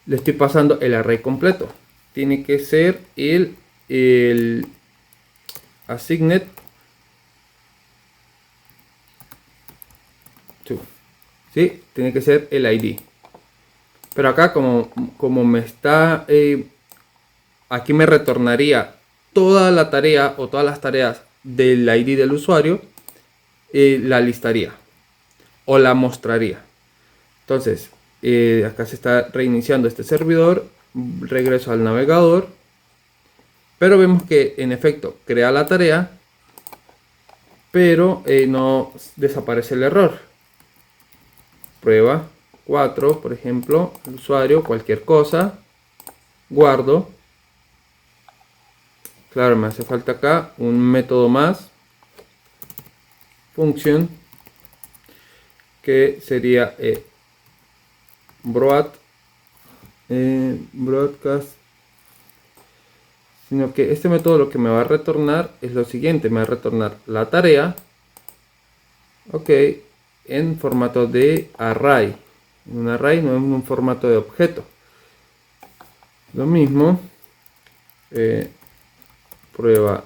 le estoy pasando el array completo. Tiene que ser el assigned to. ¿Sí? Tiene que ser el ID. Pero acá como me está... aquí me retornaría toda la tarea o todas las tareas del ID del usuario. La listaría o la mostraría. Entonces, acá se está reiniciando este servidor. Regreso al navegador. Pero vemos que en efecto crea la tarea, pero no desaparece el error. Prueba 4, por ejemplo, el usuario, cualquier cosa, guardo. Claro, me hace falta acá un método más, function, que sería broadcast, sino que este método lo que me va a retornar es lo siguiente: me va a retornar la tarea, ok, en formato de array. Un array, no es un formato de objeto. Lo mismo, prueba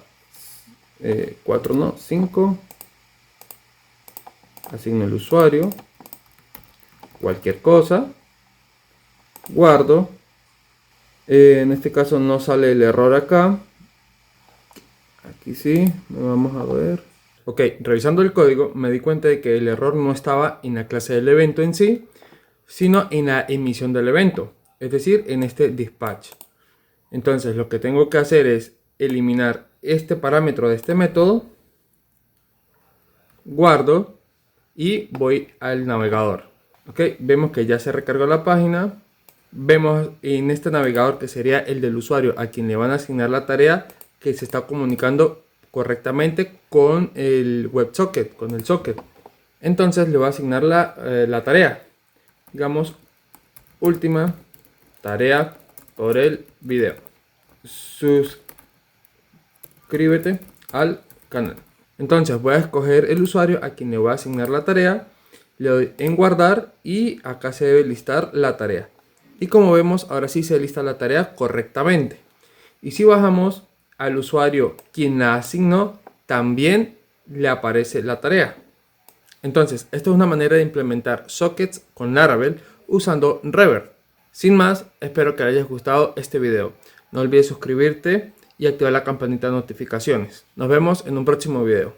4, no, 5. asigno el usuario, cualquier cosa, guardo. En este caso no sale el error acá. Aquí sí, vamos a ver. Ok, revisando el código me di cuenta de que el error no estaba en la clase del evento en sí, sino en la emisión del evento, es decir, en este dispatch. Entonces lo que tengo que hacer es eliminar este parámetro de este método, guardo y voy al navegador. Ok, vemos que ya se recargó la página. Vemos en este navegador que sería el del usuario a quien le van a asignar la tarea, que se está comunicando correctamente con el WebSocket, con el socket. Entonces le voy a asignar la tarea. Digamos, última tarea por el video. Suscríbete al canal. Entonces voy a escoger el usuario a quien le voy a asignar la tarea. Le doy en guardar y acá se debe listar la tarea. Y como vemos, ahora sí se lista la tarea correctamente. Y si bajamos al usuario quien la asignó, también le aparece la tarea. Entonces, esto es una manera de implementar sockets con Laravel usando Revert. Sin más, espero que les haya gustado este video. No olvides suscribirte y activar la campanita de notificaciones. Nos vemos en un próximo video.